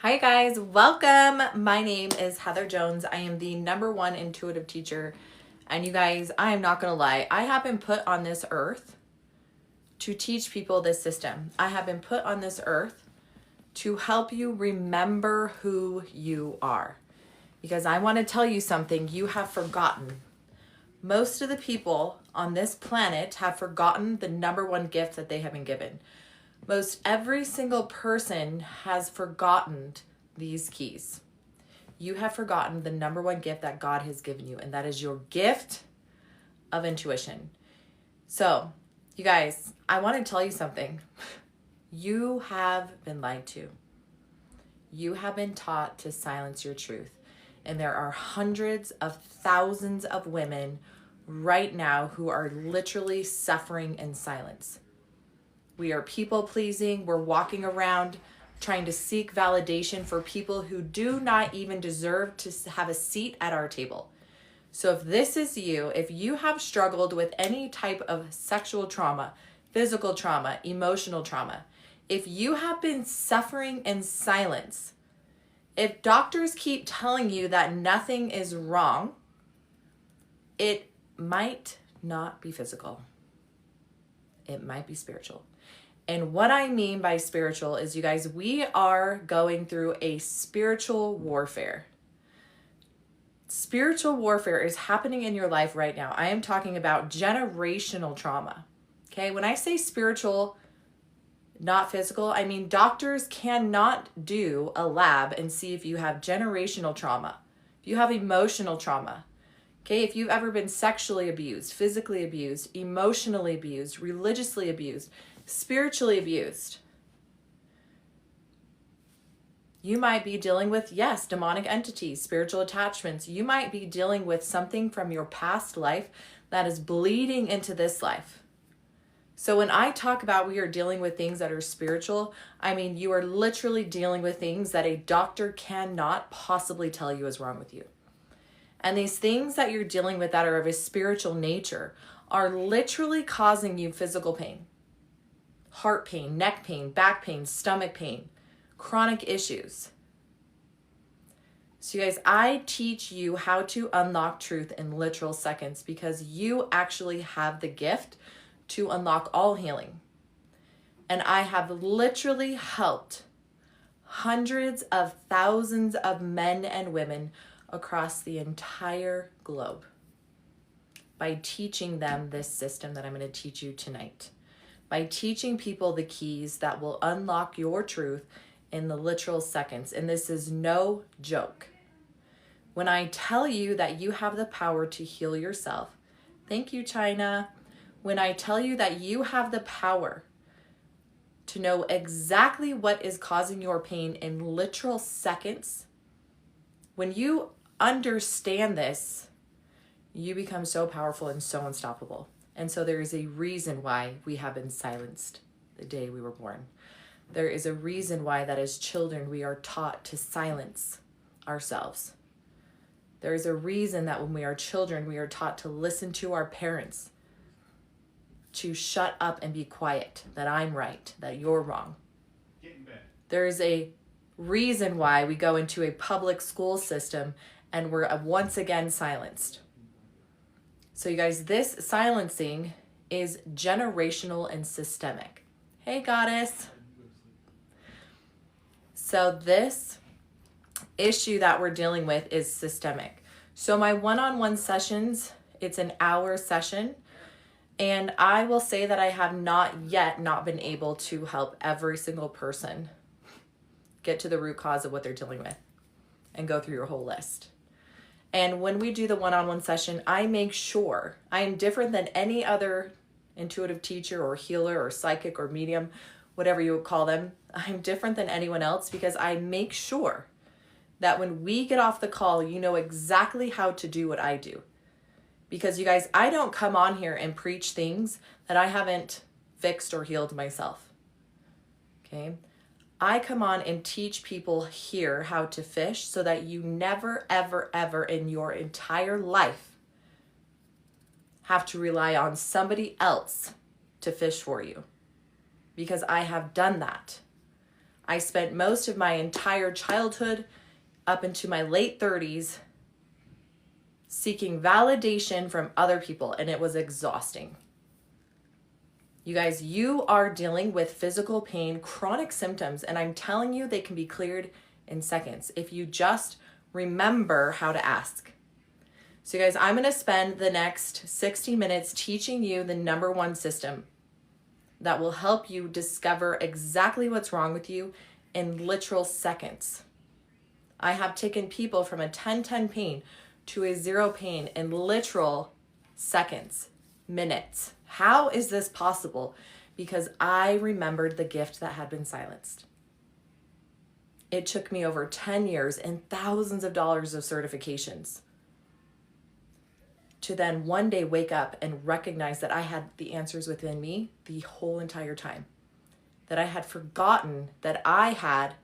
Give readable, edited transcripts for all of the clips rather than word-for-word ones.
Hi guys, welcome. My name is Heather Jones. I am the #1 intuitive teacher. And you guys, I am not going to lie. I have been put on this earth to teach people this system. I have been put on this earth to help you remember who you are. Because I want to tell you something you have forgotten. Most of the people on this planet have forgotten the #1 gift that they have been given. Most every single person has forgotten these keys. You have forgotten the #1 gift that God has given you, and that is your gift of intuition. So, you guys, I want to tell you something. You have been lied to. You have been taught to silence your truth. And there are hundreds of thousands of women right now who are literally suffering in silence. We are people pleasing. We're walking around trying to seek validation for people who do not even deserve to have a seat at our table. So if this is you, if you have struggled with any type of sexual trauma, physical trauma, emotional trauma, if you have been suffering in silence, if doctors keep telling you that nothing is wrong, it might not be physical. It might be spiritual. And what I mean by spiritual is, you guys, we are going through a spiritual warfare. Spiritual warfare is happening in your life right now. I am talking about generational trauma. Okay, when I say spiritual, not physical, I mean doctors cannot do a lab and see if you have generational trauma, if you have emotional trauma. Okay, if you've ever been sexually abused, physically abused, emotionally abused, religiously abused, spiritually abused, you might be dealing with, yes, demonic entities, spiritual attachments. You might be dealing with something from your past life that is bleeding into this life. So when I talk about we are dealing with things that are spiritual, I mean you are literally dealing with things that a doctor cannot possibly tell you is wrong with you. And these things that you're dealing with that are of a spiritual nature are literally causing you physical pain. Heart pain, neck pain, back pain, stomach pain, chronic issues. So you guys, I teach you how to unlock truth in literal seconds because you actually have the gift to unlock all healing. And I have literally helped hundreds of thousands of men and women across the entire globe by teaching them this system that I'm going to teach you tonight. By teaching people the keys that will unlock your truth in the literal seconds. And this is no joke. When I tell you that you have the power to heal yourself, thank you, China. When I tell you that you have the power to know exactly what is causing your pain in literal seconds, when you understand this, you become so powerful and so unstoppable. And so there is a reason why we have been silenced the day we were born. There is a reason why that as children we are taught to silence ourselves. There is a reason that when we are children we are taught to listen to our parents, to shut up and be quiet, that I'm right, that you're wrong. Get in bed. There is a reason why we go into a public school system and we're once again silenced. So you guys, this silencing is generational and systemic. Hey, goddess. So this issue that we're dealing with is systemic. So my one-on-one sessions, it's an hour session. And I will say that I have not been able to help every single person get to the root cause of what they're dealing with and go through your whole list. And when we do the one-on-one session, I make sure I am different than any other intuitive teacher or healer or psychic or medium, whatever you would call them. I'm different than anyone else because I make sure that when we get off the call, you know exactly how to do what I do. Because you guys, I don't come on here and preach things that I haven't fixed or healed myself. Okay? I come on and teach people here how to fish so that you never, ever, ever in your entire life have to rely on somebody else to fish for you. Because I have done that. I spent most of my entire childhood up into my late 30s seeking validation from other people, and it was exhausting. You guys, you are dealing with physical pain, chronic symptoms, and I'm telling you they can be cleared in seconds if you just remember how to ask. So you guys, I'm going to spend the next 60 minutes teaching you the number one system that will help you discover exactly what's wrong with you in literal seconds. I have taken people from a 10-10 pain to a 0 pain in literal seconds, minutes. How is this possible? Because I remembered the gift that had been silenced. It took me over 10 years and thousands of dollars of certifications to then one day wake up and recognize that I had the answers within me the whole entire time. That I had forgotten that I had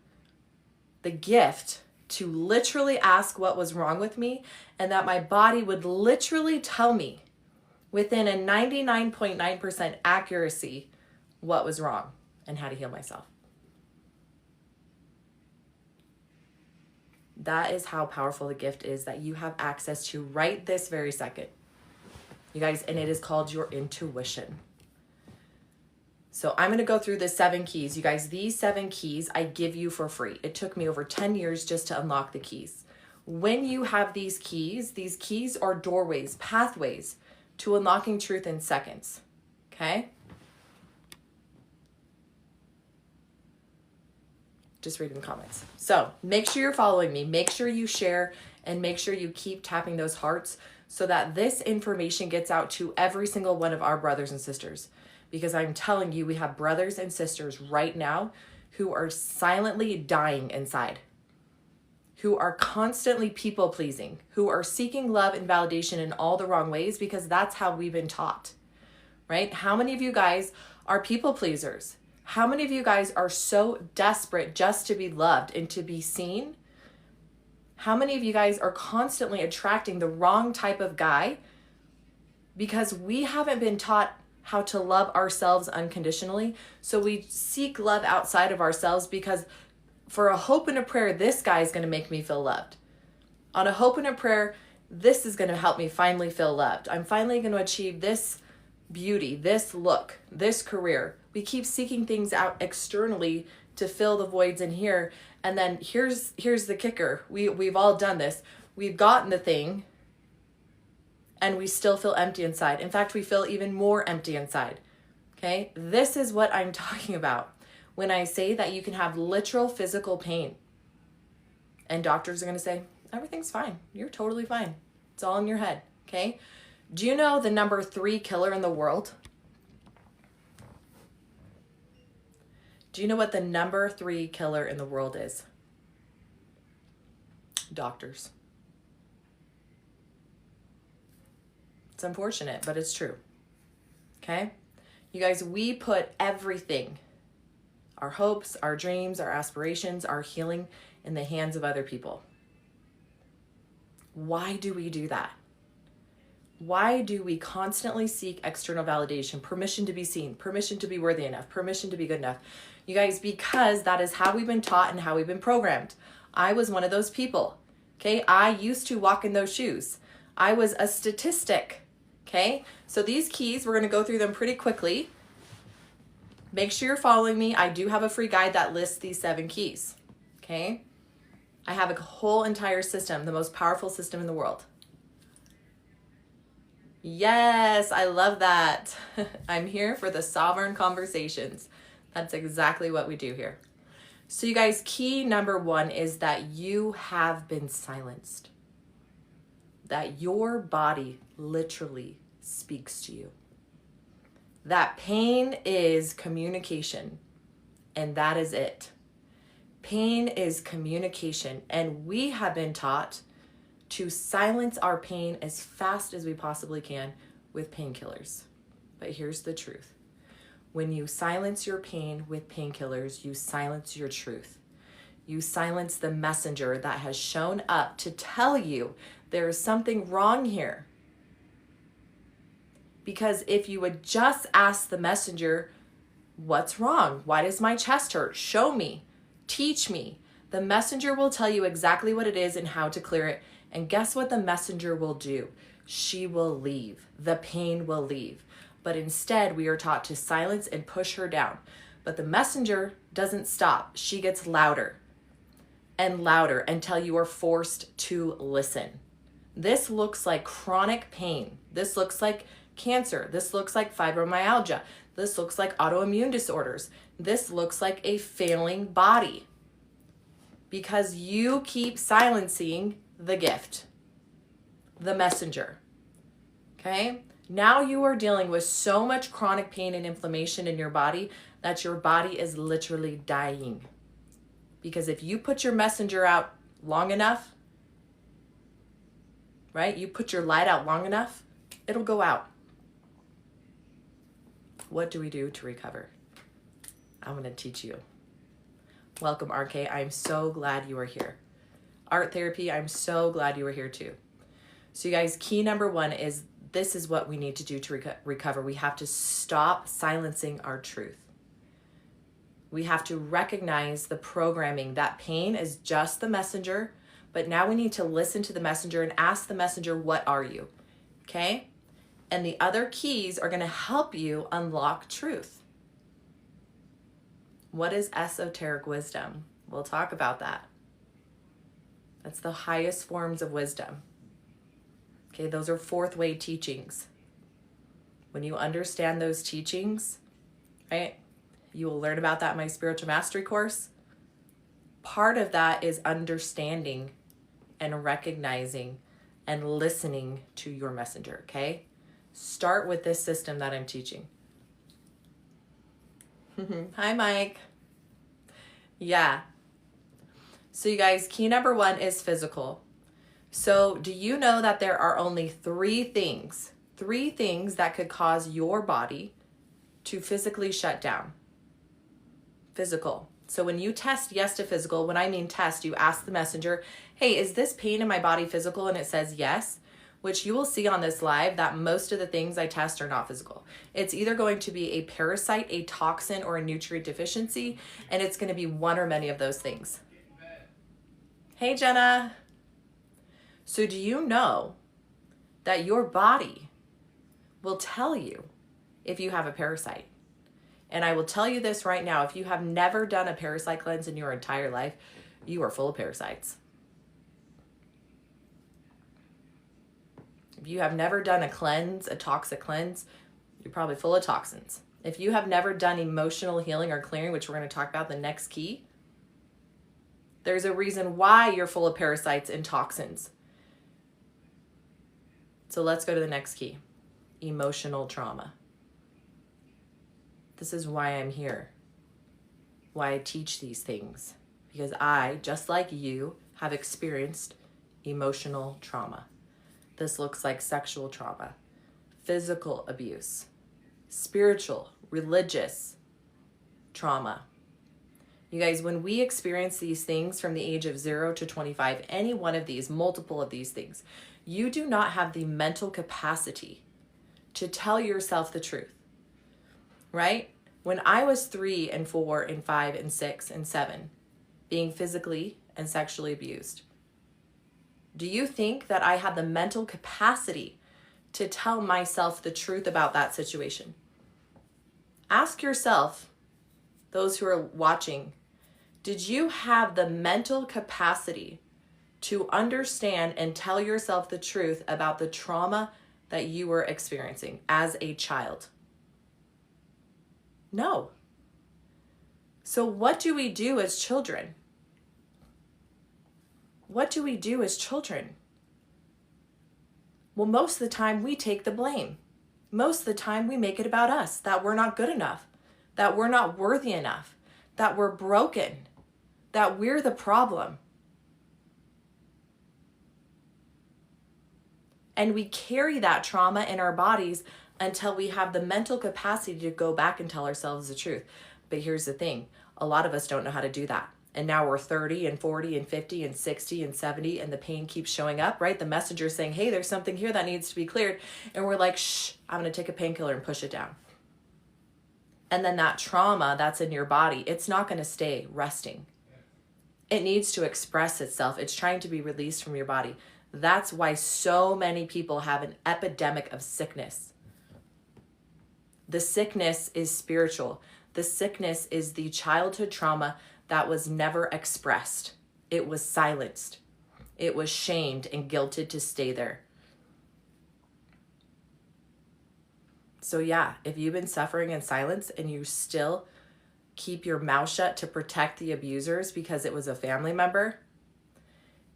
the gift to literally ask what was wrong with me, and that my body would literally tell me within a 99.9% accuracy what was wrong and how to heal myself. That is how powerful the gift is that you have access to right this very second. You guys, and it is called your intuition. So I'm going to go through the 7 keys. You guys, these 7 keys I give you for free. It took me over 10 years just to unlock the keys. When you have these keys are doorways, pathways to unlocking truth in seconds. Okay? Just reading the comments. So make sure you're following me. Make sure you share and make sure you keep tapping those hearts so that this information gets out to every single one of our brothers and sisters. Because I'm telling you, we have brothers and sisters right now who are silently dying inside, who are constantly people pleasing, who are seeking love and validation in all the wrong ways because that's how we've been taught, right? How many of you guys are people pleasers? How many of you guys are so desperate just to be loved and to be seen? How many of you guys are constantly attracting the wrong type of guy because we haven't been taught how to love ourselves unconditionally? So we seek love outside of ourselves because for a hope and a prayer, this guy is going to make me feel loved. On a hope and a prayer, this is going to help me finally feel loved. I'm finally going to achieve this beauty, this look, this career. We keep seeking things out externally to fill the voids in here. And then here's the kicker. We've all done this. We've gotten the thing and we still feel empty inside. In fact, we feel even more empty inside. Okay? This is what I'm talking about when I say that you can have literal physical pain. And doctors are going to say, everything's fine. You're totally fine. It's all in your head. Okay? Do you know the number 3 killer in the world? Do you know what the number 3 killer in the world is? Doctors. It's unfortunate, but it's true. Okay? You guys, we put everything, our hopes, our dreams, our aspirations, our healing in the hands of other people. Why do we do that? Why do we constantly seek external validation, permission to be seen, permission to be worthy enough, permission to be good enough? You guys, because that is how we've been taught and how we've been programmed. I was one of those people, okay? I used to walk in those shoes. I was a statistic, okay? So these keys, we're going to go through them pretty quickly. Make sure you're following me. I do have a free guide that lists these 7 keys, okay? I have a whole entire system, the most powerful system in the world. Yes, I love that. I'm here for the sovereign conversations. That's exactly what we do here. So you guys, key number 1 is that you have been silenced. That your body literally speaks to you. That pain is communication, and that is it. Pain is communication, and we have been taught to silence our pain as fast as we possibly can with painkillers. But here's the truth. When you silence your pain with painkillers, you silence your truth. You silence the messenger that has shown up to tell you there is something wrong here. Because if you would just ask the messenger, what's wrong? Why does my chest hurt? Show me. Teach me. The messenger will tell you exactly what it is and how to clear it. And guess what the messenger will do? She will leave. The pain will leave. But instead, we are taught to silence and push her down. But the messenger doesn't stop. She gets louder and louder until you are forced to listen. This looks like chronic pain. This looks like cancer. This looks like fibromyalgia. This looks like autoimmune disorders. This looks like a failing body because you keep silencing the gift, the messenger. Okay? Now you are dealing with so much chronic pain and inflammation in your body that your body is literally dying. Because if you put your messenger out long enough, right? You put your light out long enough, it'll go out. What do we do to recover? I'm going to teach you. Welcome, RK. I'm so glad you are here. Art therapy, I'm so glad you are here too. So you guys, key number one is this is what we need to do to recover. We have to stop silencing our truth. We have to recognize the programming. That pain is just the messenger, but now we need to listen to the messenger and ask the messenger, what are you? Okay? And the other keys are going to help you unlock truth. What is esoteric wisdom? We'll talk about that. That's the highest forms of wisdom. Okay, those are fourth way teachings. When you understand those teachings, right, you will learn about that in my spiritual mastery course. Part of that is understanding and recognizing and listening to your messenger, okay? Start with this system that I'm teaching. Hi, Mike. Yeah. So you guys, key number one is physical. So do you know that there are only three things that could cause your body to physically shut down? Physical. So when you test yes to physical, when I mean test, you ask the messenger, hey, is this pain in my body physical? And it says yes, which you will see on this live that most of the things I test are not physical. It's either going to be a parasite, a toxin, or a nutrient deficiency, and it's going to be one or many of those things. Hey, Jenna. So do you know that your body will tell you if you have a parasite? And I will tell you this right now, if you have never done a parasite cleanse in your entire life, you are full of parasites. If you have never done a cleanse, a toxic cleanse, you're probably full of toxins. If you have never done emotional healing or clearing, which we're going to talk about the next key, there's a reason why you're full of parasites and toxins. So let's go to the next key, emotional trauma. This is why I'm here, why I teach these things, because I, just like you, have experienced emotional trauma. This looks like sexual trauma, physical abuse, spiritual, religious trauma. You guys, when we experience these things from the age of 0 to 25, any one of these, multiple of these things, you do not have the mental capacity to tell yourself the truth. Right? When I was 3 and 4 and 5 and 6 and 7, being physically and sexually abused, do you think that I had the mental capacity to tell myself the truth about that situation? Ask yourself, those who are watching, did you have the mental capacity to understand and tell yourself the truth about the trauma that you were experiencing as a child? No. So what do we do as children? What do we do as children? Well, most of the time we take the blame. Most of the time we make it about us, that we're not good enough, that we're not worthy enough, that we're broken, that we're the problem. And we carry that trauma in our bodies until we have the mental capacity to go back and tell ourselves the truth. But here's the thing, a lot of us don't know how to do that. And now we're 30 and 40 and 50 and 60 and 70 and the pain keeps showing up, right? The messenger is saying, hey, there's something here that needs to be cleared. And we're like, shh, I'm going to take a painkiller and push it down. And then that trauma that's in your body, it's not going to stay resting. It needs to express itself. It's trying to be released from your body. That's why so many people have an epidemic of sickness. The sickness is spiritual. The sickness is the childhood trauma that was never expressed. It was silenced. It was shamed and guilted to stay there. So yeah, if you've been suffering in silence and you still keep your mouth shut to protect the abusers because it was a family member,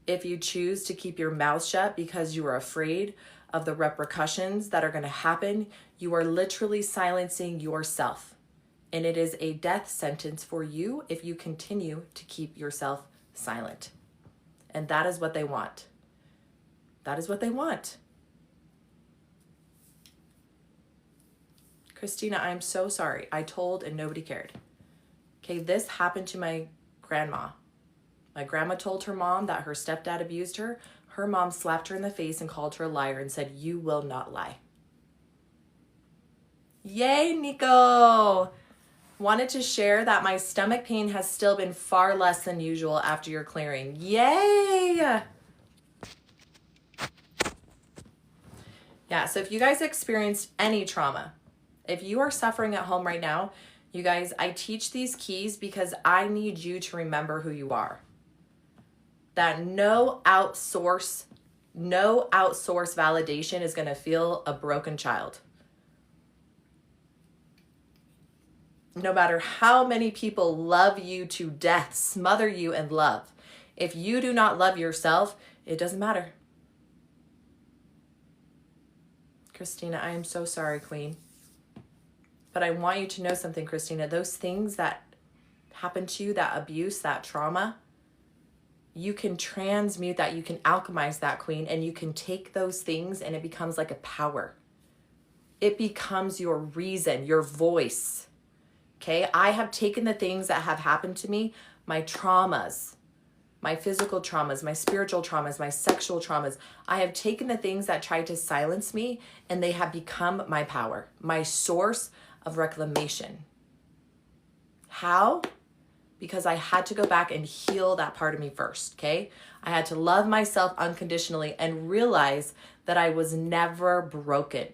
if you choose to keep your mouth shut because you are afraid of the repercussions that are going to happen, you are literally silencing yourself. And it is a death sentence for you if you continue to keep yourself silent. And that is what they want. That is what they want. Christina, I'm so sorry. I told and nobody cared. Okay, this happened to my grandma. My grandma told her mom that her stepdad abused her. Her mom slapped her in the face and called her a liar and said, "You will not lie." Yay, Nico! Wanted to share that my stomach pain has still been far less than usual after your clearing. Yay! Yeah, so if you guys experienced any trauma, if you are suffering at home right now, you guys, I teach these keys because I need you to remember who you are. That no outsource validation is going to feel a broken child. No matter how many people love you to death, smother you in love, if you do not love yourself, it doesn't matter. Christina, I am so sorry, Queen. But I want you to know something, Christina. Those things that happen to you, that abuse, that trauma, you can transmute that, you can alchemize that, Queen, and you can take those things and it becomes like a power. It becomes your reason, your voice. Okay, I have taken the things that have happened to me, my traumas, my physical traumas, my spiritual traumas, my sexual traumas. I have taken the things that tried to silence me and they have become my power, my source of reclamation. How? Because I had to go back and heal that part of me first, okay? I had to love myself unconditionally and realize that I was never broken.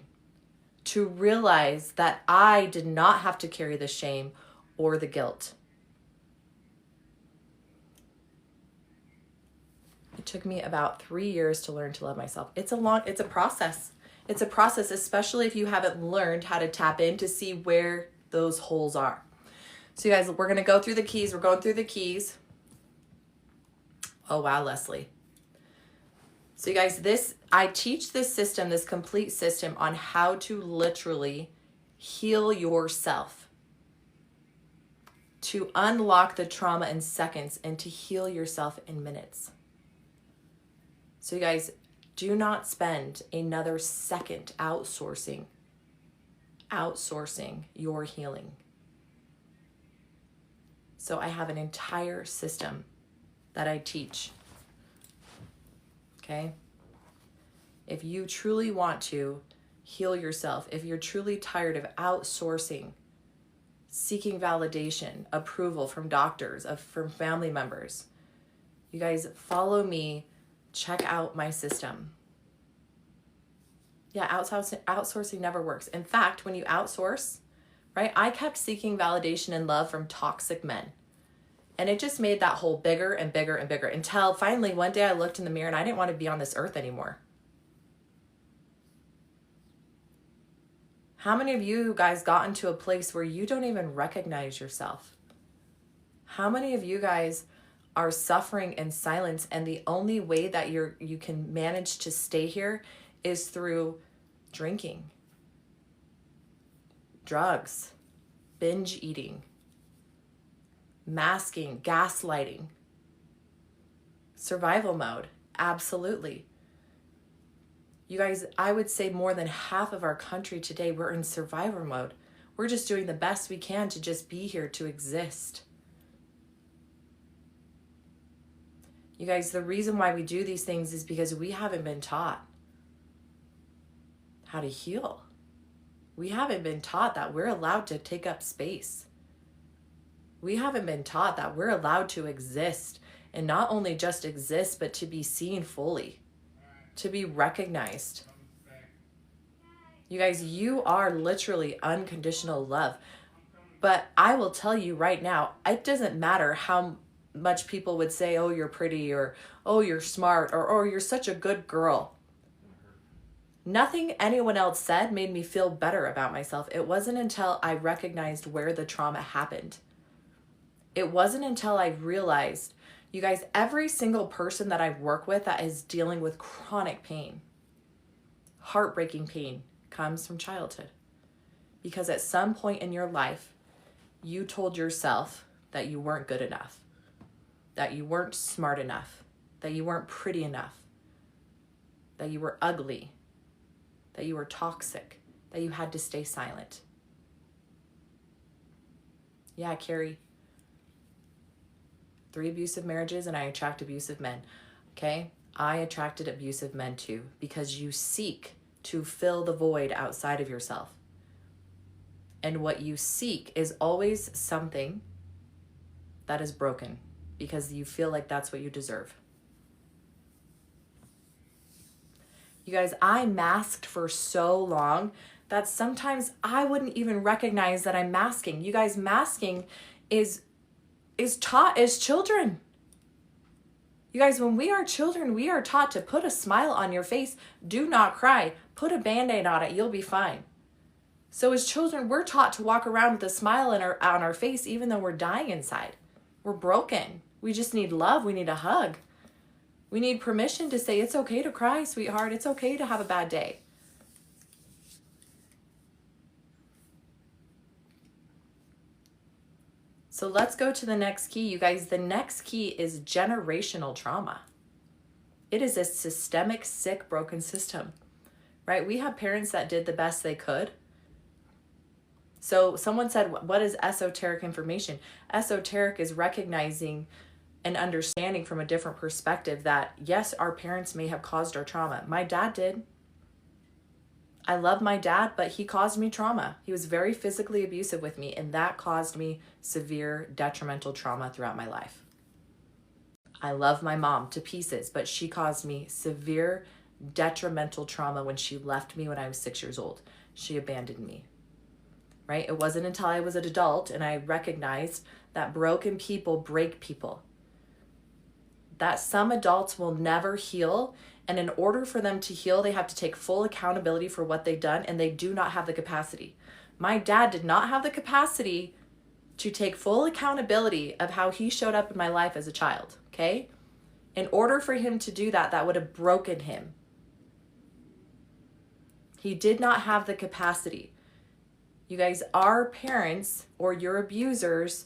To realize that I did not have to carry the shame or the guilt. It took me about 3 years to learn to love myself. It's a process. It's a process, especially if you haven't learned how to tap in to see where those holes are. So you guys, we're going to go through the keys. We're going through the keys. Oh, wow, Leslie. So you guys, I teach this system, this complete system on how to literally heal yourself, to unlock the trauma in seconds and to heal yourself in minutes. So you guys, do not spend another second outsourcing your healing. So I have an entire system that I teach. Okay? If you truly want to heal yourself, if you're truly tired of outsourcing, seeking validation, approval from doctors, from family members, you guys follow me, check out my system. Yeah, outsourcing never works. In fact, when you outsource, right, I kept seeking validation and love from toxic men. And it just made that hole bigger and bigger and bigger until finally one day I looked in the mirror and I didn't want to be on this earth anymore. How many of you guys got into a place where you don't even recognize yourself? How many of you guys are suffering in silence and the only way that you can manage to stay here is through drinking, drugs, binge eating, masking, gaslighting, survival mode? Absolutely. You guys, I would say more than half of our country today, we're in survivor mode. We're just doing the best we can to just be here, to exist. You guys, the reason why we do these things is because we haven't been taught how to heal. We haven't been taught that we're allowed to take up space. We haven't been taught that we're allowed to exist and not only just exist, but to be seen fully, to be recognized. You guys, you are literally unconditional love. But I will tell you right now, it doesn't matter how much people would say, oh, you're pretty, or oh, you're smart, or oh, you're such a good girl. Nothing anyone else said made me feel better about myself. It wasn't until I recognized where the trauma happened. It wasn't until I realized, you guys, every single person that I work with that is dealing with chronic pain, heartbreaking pain, comes from childhood. Because at some point in your life, you told yourself that you weren't good enough, that you weren't smart enough, that you weren't pretty enough, that you were ugly, that you were toxic, that you had to stay silent. Yeah, Carrie. 3 abusive marriages and I attract abusive men. Okay? I attracted abusive men too, because you seek to fill the void outside of yourself. And what you seek is always something that is broken because you feel like that's what you deserve. You guys, I masked for so long that sometimes I wouldn't even recognize that I'm masking. You guys, masking is taught as children. You guys, when we are children, we are taught to put a smile on your face. Do not cry. Put a Band-Aid on it. You'll be fine. So as children, we're taught to walk around with a smile on our face, even though we're dying inside. We're broken. We just need love. We need a hug. We need permission to say, it's okay to cry, sweetheart. It's okay to have a bad day. So let's go to the next key. You guys, the next key is generational trauma. It is a systemic, sick, broken system, right? We have parents that did the best they could. So someone said, what is esoteric information? Esoteric is recognizing and understanding from a different perspective that, yes, our parents may have caused our trauma. My dad did. I love my dad, but he caused me trauma. He was very physically abusive with me, and that caused me severe detrimental trauma throughout my life. I love my mom to pieces, but she caused me severe detrimental trauma when she left me when I was 6 years old. She abandoned me, right? It wasn't until I was an adult and I recognized that broken people break people. That some adults will never heal, and in order for them to heal, they have to take full accountability for what they've done, and they do not have the capacity. My dad did not have the capacity to take full accountability of how he showed up in my life as a child, okay? In order for him to do that, that would have broken him. He did not have the capacity. You guys, our parents or your abusers,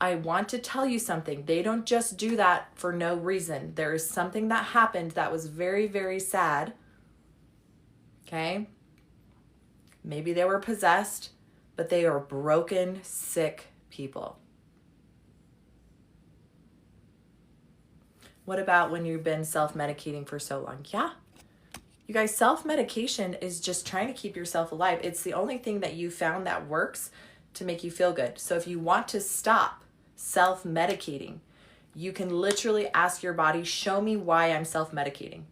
I want to tell you something. They don't just do that for no reason. There is something that happened that was very, very sad. Okay? Maybe they were possessed, but they are broken, sick people. What about when you've been self-medicating for so long? Yeah. You guys, self-medication is just trying to keep yourself alive. It's the only thing that you found that works to make you feel good. So if you want to stop self-medicating, you can literally ask your body, show me why I'm self-medicating.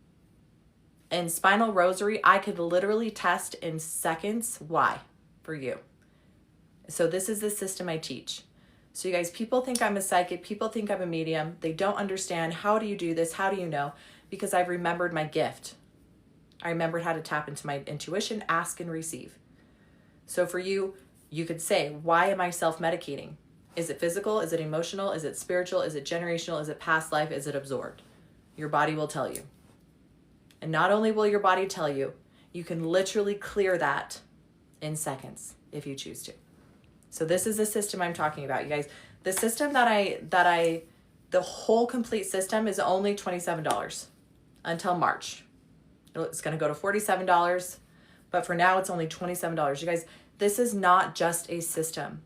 In Spinal Rosary, I could literally test in seconds why for you. So this is the system I teach. So you guys, people think I'm a psychic, people think I'm a medium. They don't understand, how do you do this? How do you know? Because I've remembered my gift. I remembered how to tap into my intuition, ask and receive. So for you, you could say, why am I self-medicating? Is it physical? Is it emotional? Is it spiritual? Is it generational? Is it past life? Is it absorbed? Your body will tell you. And not only will your body tell you, you can literally clear that in seconds if you choose to. So this is the system I'm talking about, you guys. The system the whole complete system is only $27 until March. It's going to go to $47, but for now it's only $27. You guys, this is not just a system.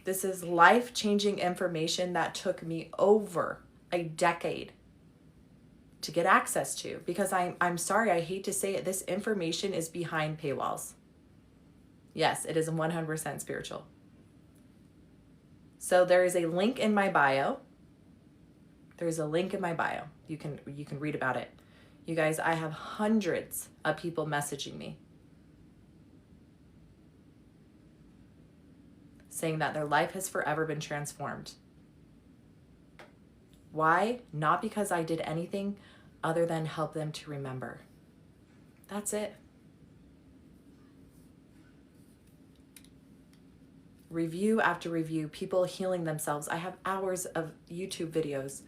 This is life-changing information that took me over a decade to get access to, because I'm sorry, I hate to say it, this information is behind paywalls. Yes, it is 100% spiritual. So there is a link in my bio. There's a link in my bio. You can read about it. You guys, I have hundreds of people messaging me saying that their life has forever been transformed. Why? Not because I did anything other than help them to remember. That's it. Review after review, people healing themselves. I have hours of YouTube videos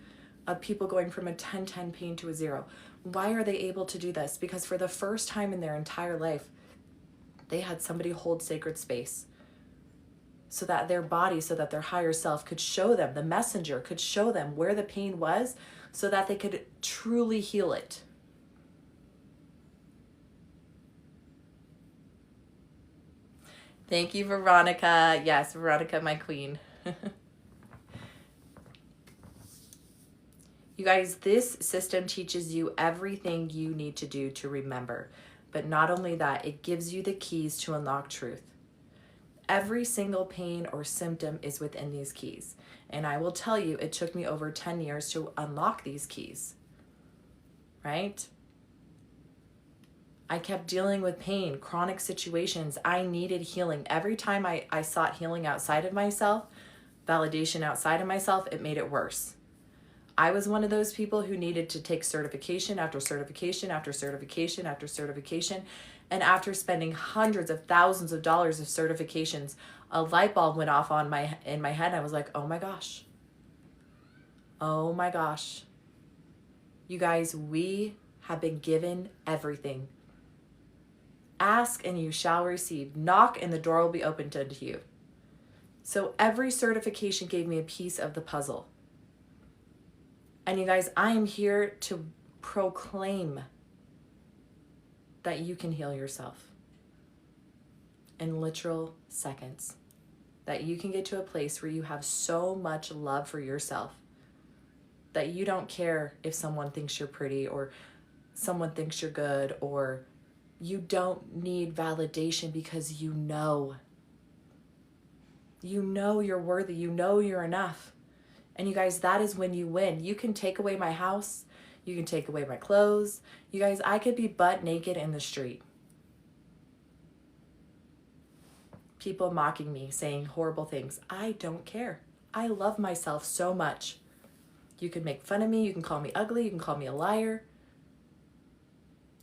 of people going from a 10-10 pain to a 0. Why are they able to do this? Because for the first time in their entire life, they had somebody hold sacred space so that their body, so that their higher self could show them, the messenger could show them where the pain was so that they could truly heal it. Thank you, Veronica. Yes, Veronica, my queen. You guys, this system teaches you everything you need to do to remember. But not only that, it gives you the keys to unlock truth. Every single pain or symptom is within these keys. And I will tell you, it took me over 10 years to unlock these keys. Right? I kept dealing with pain, chronic situations. I needed healing. Every time I sought healing outside of myself, validation outside of myself, it made it worse. I was one of those people who needed to take certification after certification after certification after certification. And after spending hundreds of thousands of dollars of certifications, a light bulb went off in my head. And I was like, oh my gosh. Oh my gosh. You guys, we have been given everything. Ask and you shall receive. Knock and the door will be opened unto you. So every certification gave me a piece of the puzzle. And you guys, I am here to proclaim that you can heal yourself in literal seconds. That you can get to a place where you have so much love for yourself that you don't care if someone thinks you're pretty or someone thinks you're good, or you don't need validation because you know you're worthy, you know you're enough. And you guys, that is when you win. You can take away my house. You can take away my clothes. You guys, I could be butt naked in the street. People mocking me, saying horrible things. I don't care. I love myself so much. You can make fun of me. You can call me ugly. You can call me a liar.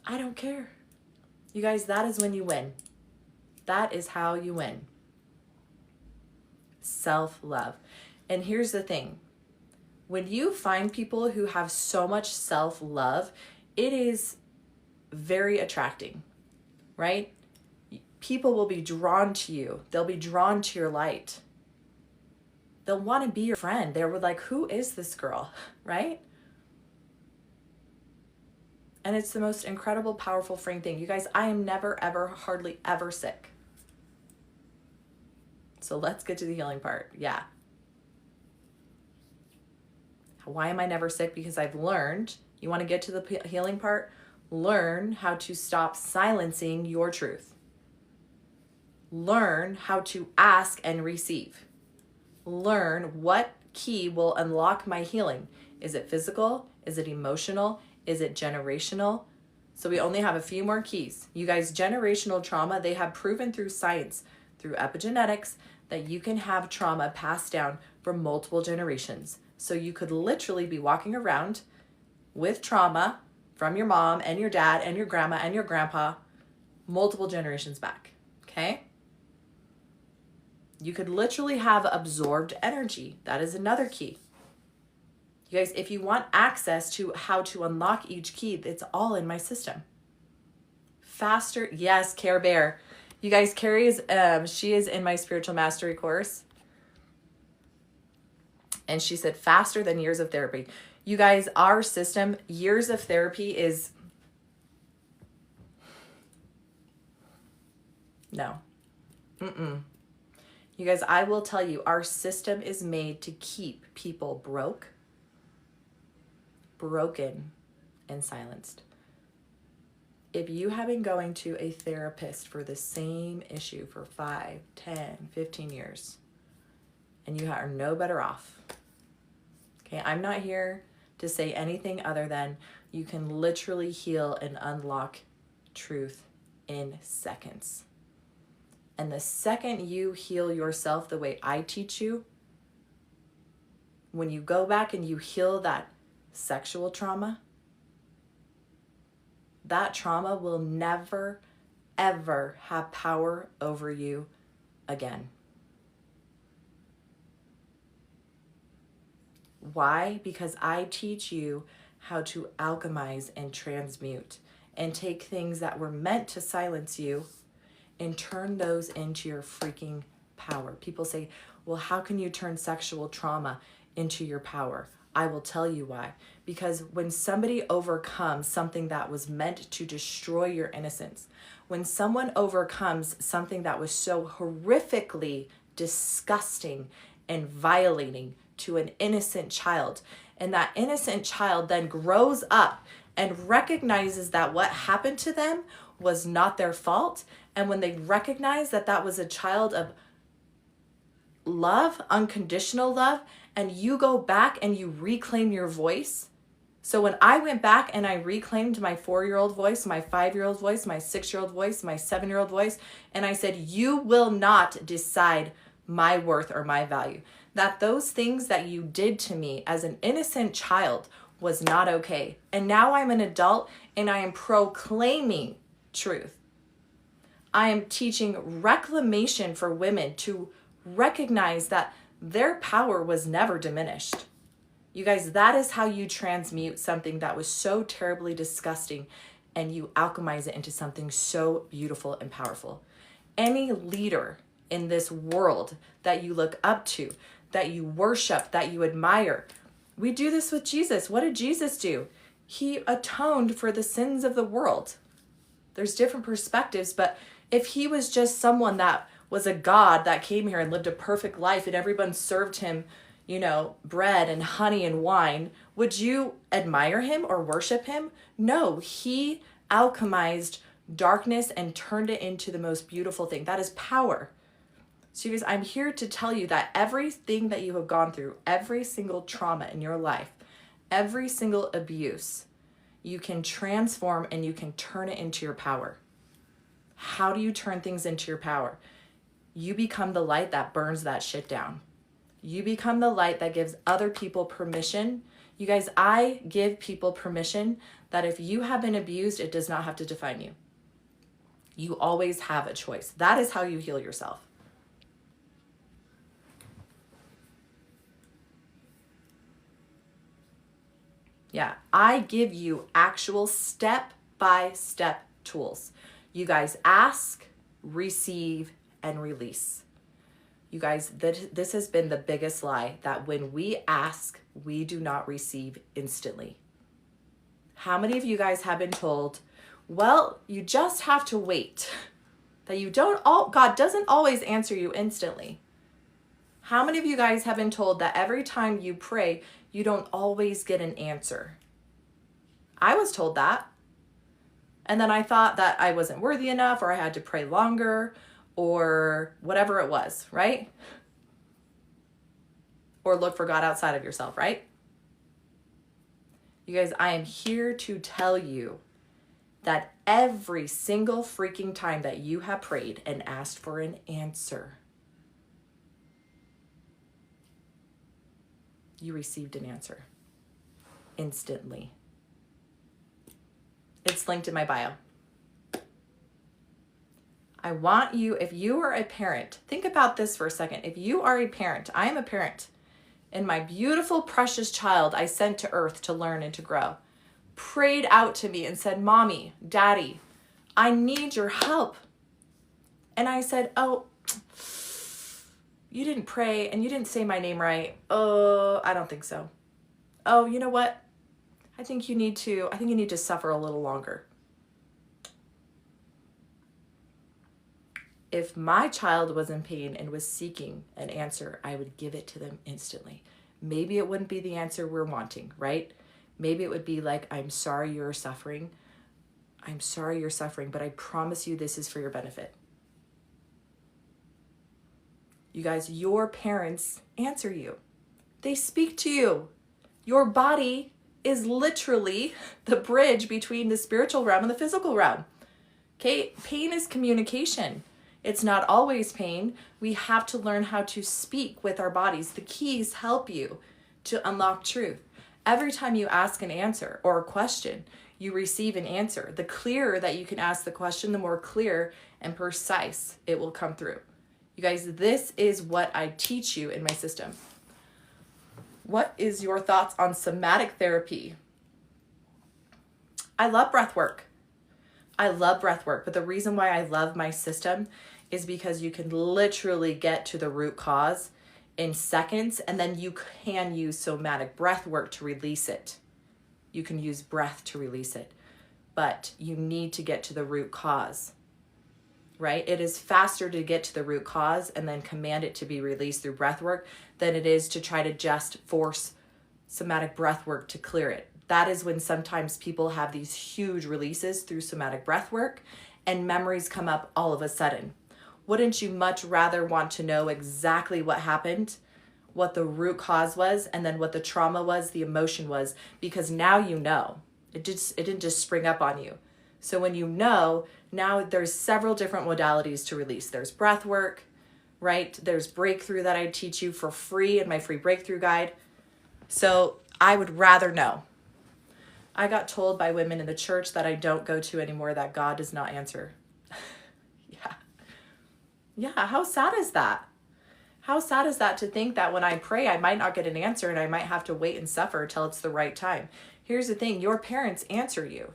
I don't care. You guys, that is when you win. That is how you win. Self-love. And here's the thing. When you find people who have so much self-love, it is very attracting, right? People will be drawn to you. They'll be drawn to your light. They'll want to be your friend. They're like, who is this girl, right? And it's the most incredible, powerful, freeing thing. You guys, I am never, ever, hardly ever sick. So let's get to the healing part. Yeah. Why am I never sick? Because I've learned, you want to get to the healing part? Learn how to stop silencing your truth. Learn how to ask and receive. Learn what key will unlock my healing. Is it physical? Is it emotional? Is it generational? So we only have a few more keys. You guys, generational trauma, they have proven through science, through epigenetics, that you can have trauma passed down for multiple generations. So you could literally be walking around with trauma from your mom and your dad and your grandma and your grandpa multiple generations back, okay? You could literally have absorbed energy. That is another key. You guys, if you want access to how to unlock each key, it's all in my system. Faster, yes, Care Bear. You guys, Carrie is, she is in my spiritual mastery course. And she said, faster than years of therapy. You guys, our system, years of therapy is, no. You guys, I will tell you, our system is made to keep people broken, and silenced. If you have been going to a therapist for the same issue for 5, 10, 15 years, and you are no better off. Okay, I'm not here to say anything other than you can literally heal and unlock truth in seconds. And the second you heal yourself the way I teach you, when you go back and you heal that sexual trauma, that trauma will never, ever have power over you again. Why? Because I teach you how to alchemize and transmute and take things that were meant to silence you and turn those into your freaking power. People say, well, how can you turn sexual trauma into your power? I will tell you why. Because when somebody overcomes something that was meant to destroy your innocence, when someone overcomes something that was so horrifically disgusting and violating to an innocent child, and that innocent child then grows up and recognizes that what happened to them was not their fault, and when they recognize that that was a child of love, unconditional love, and you go back and you reclaim your voice. So when I went back and I reclaimed my 4-year-old voice, my 5-year-old voice, my 6-year-old voice, my 7-year-old voice, and I said, you will not decide my worth or my value. That those things that you did to me as an innocent child was not okay. And now I'm an adult and I am proclaiming truth. I am teaching reclamation for women to recognize that their power was never diminished. You guys, that is how you transmute something that was so terribly disgusting and you alchemize it into something so beautiful and powerful. Any leader in this world that you look up to, that you worship, that you admire, we do this with Jesus. What did Jesus do? He atoned for the sins of the world. There's different perspectives, but if he was just someone that was a God that came here and lived a perfect life and everyone served him, bread and honey and wine, would you admire him or worship him? No, he alchemized darkness and turned it into the most beautiful thing. That is power. So you guys, I'm here to tell you that everything that you have gone through, every single trauma in your life, every single abuse, you can transform and you can turn it into your power. How do you turn things into your power? You become the light that burns that shit down. You become the light that gives other people permission. You guys, I give people permission that if you have been abused, it does not have to define you. You always have a choice. That is how you heal yourself. Yeah, I give you actual step-by-step tools. You guys ask, receive, and release. You guys, this has been the biggest lie, that when we ask, we do not receive instantly. How many of you guys have been told, well, you just have to wait, that God doesn't always answer you instantly? How many of you guys have been told that every time you pray, you don't always get an answer? I was told that. And then I thought that I wasn't worthy enough, or I had to pray longer, or whatever it was, right? Or look for God outside of yourself, right? You guys, I am here to tell you that every single freaking time that you have prayed and asked for an answer, you received an answer instantly. It's linked in my bio. I want you, if you are a parent, think about this for a second. If you are a parent, I am a parent, and my beautiful, precious child I sent to earth to learn and to grow, prayed out to me and said, Mommy, Daddy, I need your help. And I said, oh, you didn't pray and you didn't say my name right. Oh, I don't think so. Oh, you know what? I think you need to suffer a little longer. If my child was in pain and was seeking an answer, I would give it to them instantly. Maybe it wouldn't be the answer we're wanting, right? Maybe it would be like, I'm sorry you're suffering. I'm sorry you're suffering, but I promise you this is for your benefit. You guys, your parents answer you. They speak to you. Your body is literally the bridge between the spiritual realm and the physical realm. Okay, pain is communication. It's not always pain. We have to learn how to speak with our bodies. The keys help you to unlock truth. Every time you ask an answer or a question, you receive an answer. The clearer that you can ask the question, the more clear and precise it will come through. You guys, this is what I teach you in my system. What is your thoughts on somatic therapy? I love breath work. But the reason why I love my system is because you can literally get to the root cause in seconds, and then you can use somatic breath work to release it. You can use breath to release it, but you need to get to the root cause, right? It is faster to get to the root cause and then command it to be released through breath work than it is to try to just force somatic breath work to clear it. That is when sometimes people have these huge releases through somatic breath work and memories come up all of a sudden. Wouldn't you much rather want to know exactly what happened, what the root cause was, and then what the trauma was, the emotion was, because now you know. It didn't just spring up on you. So when you know, now there's several different modalities to release. There's breath work, right? There's breakthrough that I teach you for free in my free breakthrough guide. So I would rather know. I got told by women in the church that I don't go to anymore that God does not answer. Yeah, how sad is that? How sad is that to think that when I pray, I might not get an answer and I might have to wait and suffer till it's the right time. Here's the thing, your parents answer you.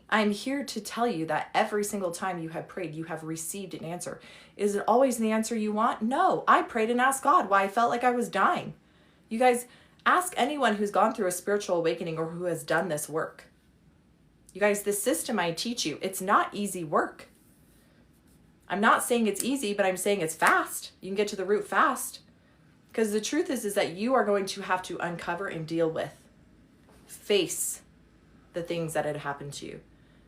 I'm here to tell you that every single time you have prayed, you have received an answer. Is it always the answer you want? No, I prayed and asked God why I felt like I was dying. You guys, ask anyone who's gone through a spiritual awakening or who has done this work. You guys, the system I teach you, it's not easy work. I'm not saying it's easy, but I'm saying it's fast. You can get to the root fast. Because the truth is that you are going to have to uncover and deal with, face the things that had happened to you.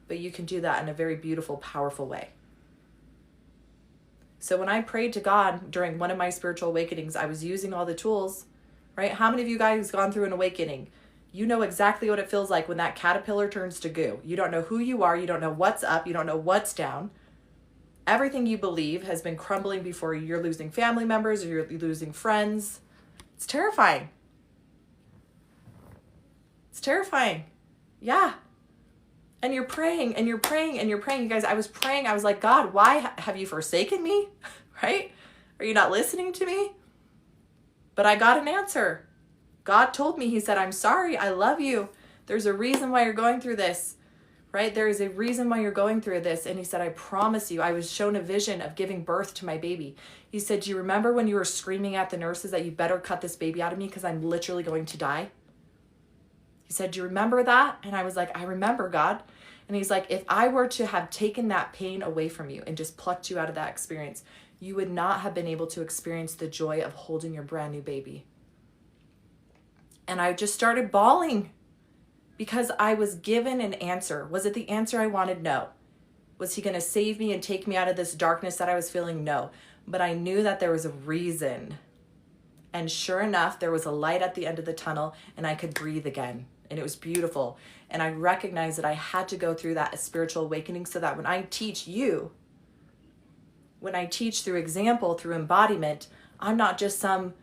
But you can do that in a very beautiful, powerful way. So when I prayed to God during one of my spiritual awakenings, I was using all the tools, right? How many of you guys gone through an awakening? You know exactly what it feels like when that caterpillar turns to goo. You don't know who you are. You don't know what's up. You don't know what's down. Everything you believe has been crumbling before you. You're losing family members or you're losing friends. It's terrifying. It's terrifying. Yeah. And you're praying and you're praying and you're praying. You guys, I was praying. I was like, God, why have you forsaken me? Right? Are you not listening to me? But I got an answer. God told me, he said, I'm sorry. I love you. There's a reason why you're going through this. Right? There is a reason why you're going through this. And he said, I promise you, I was shown a vision of giving birth to my baby. He said, do you remember when you were screaming at the nurses that you better cut this baby out of me because I'm literally going to die? He said, do you remember that? And I was like, I remember, God. And he's like, if I were to have taken that pain away from you and just plucked you out of that experience, you would not have been able to experience the joy of holding your brand new baby. And I just started bawling. Because I was given an answer. Was it the answer I wanted? No. Was he going to save me and take me out of this darkness that I was feeling? No. But I knew that there was a reason. And sure enough, there was a light at the end of the tunnel and I could breathe again. And it was beautiful. And I recognized that I had to go through that spiritual awakening so that when I teach you, when I teach through example, through embodiment, I'm not just some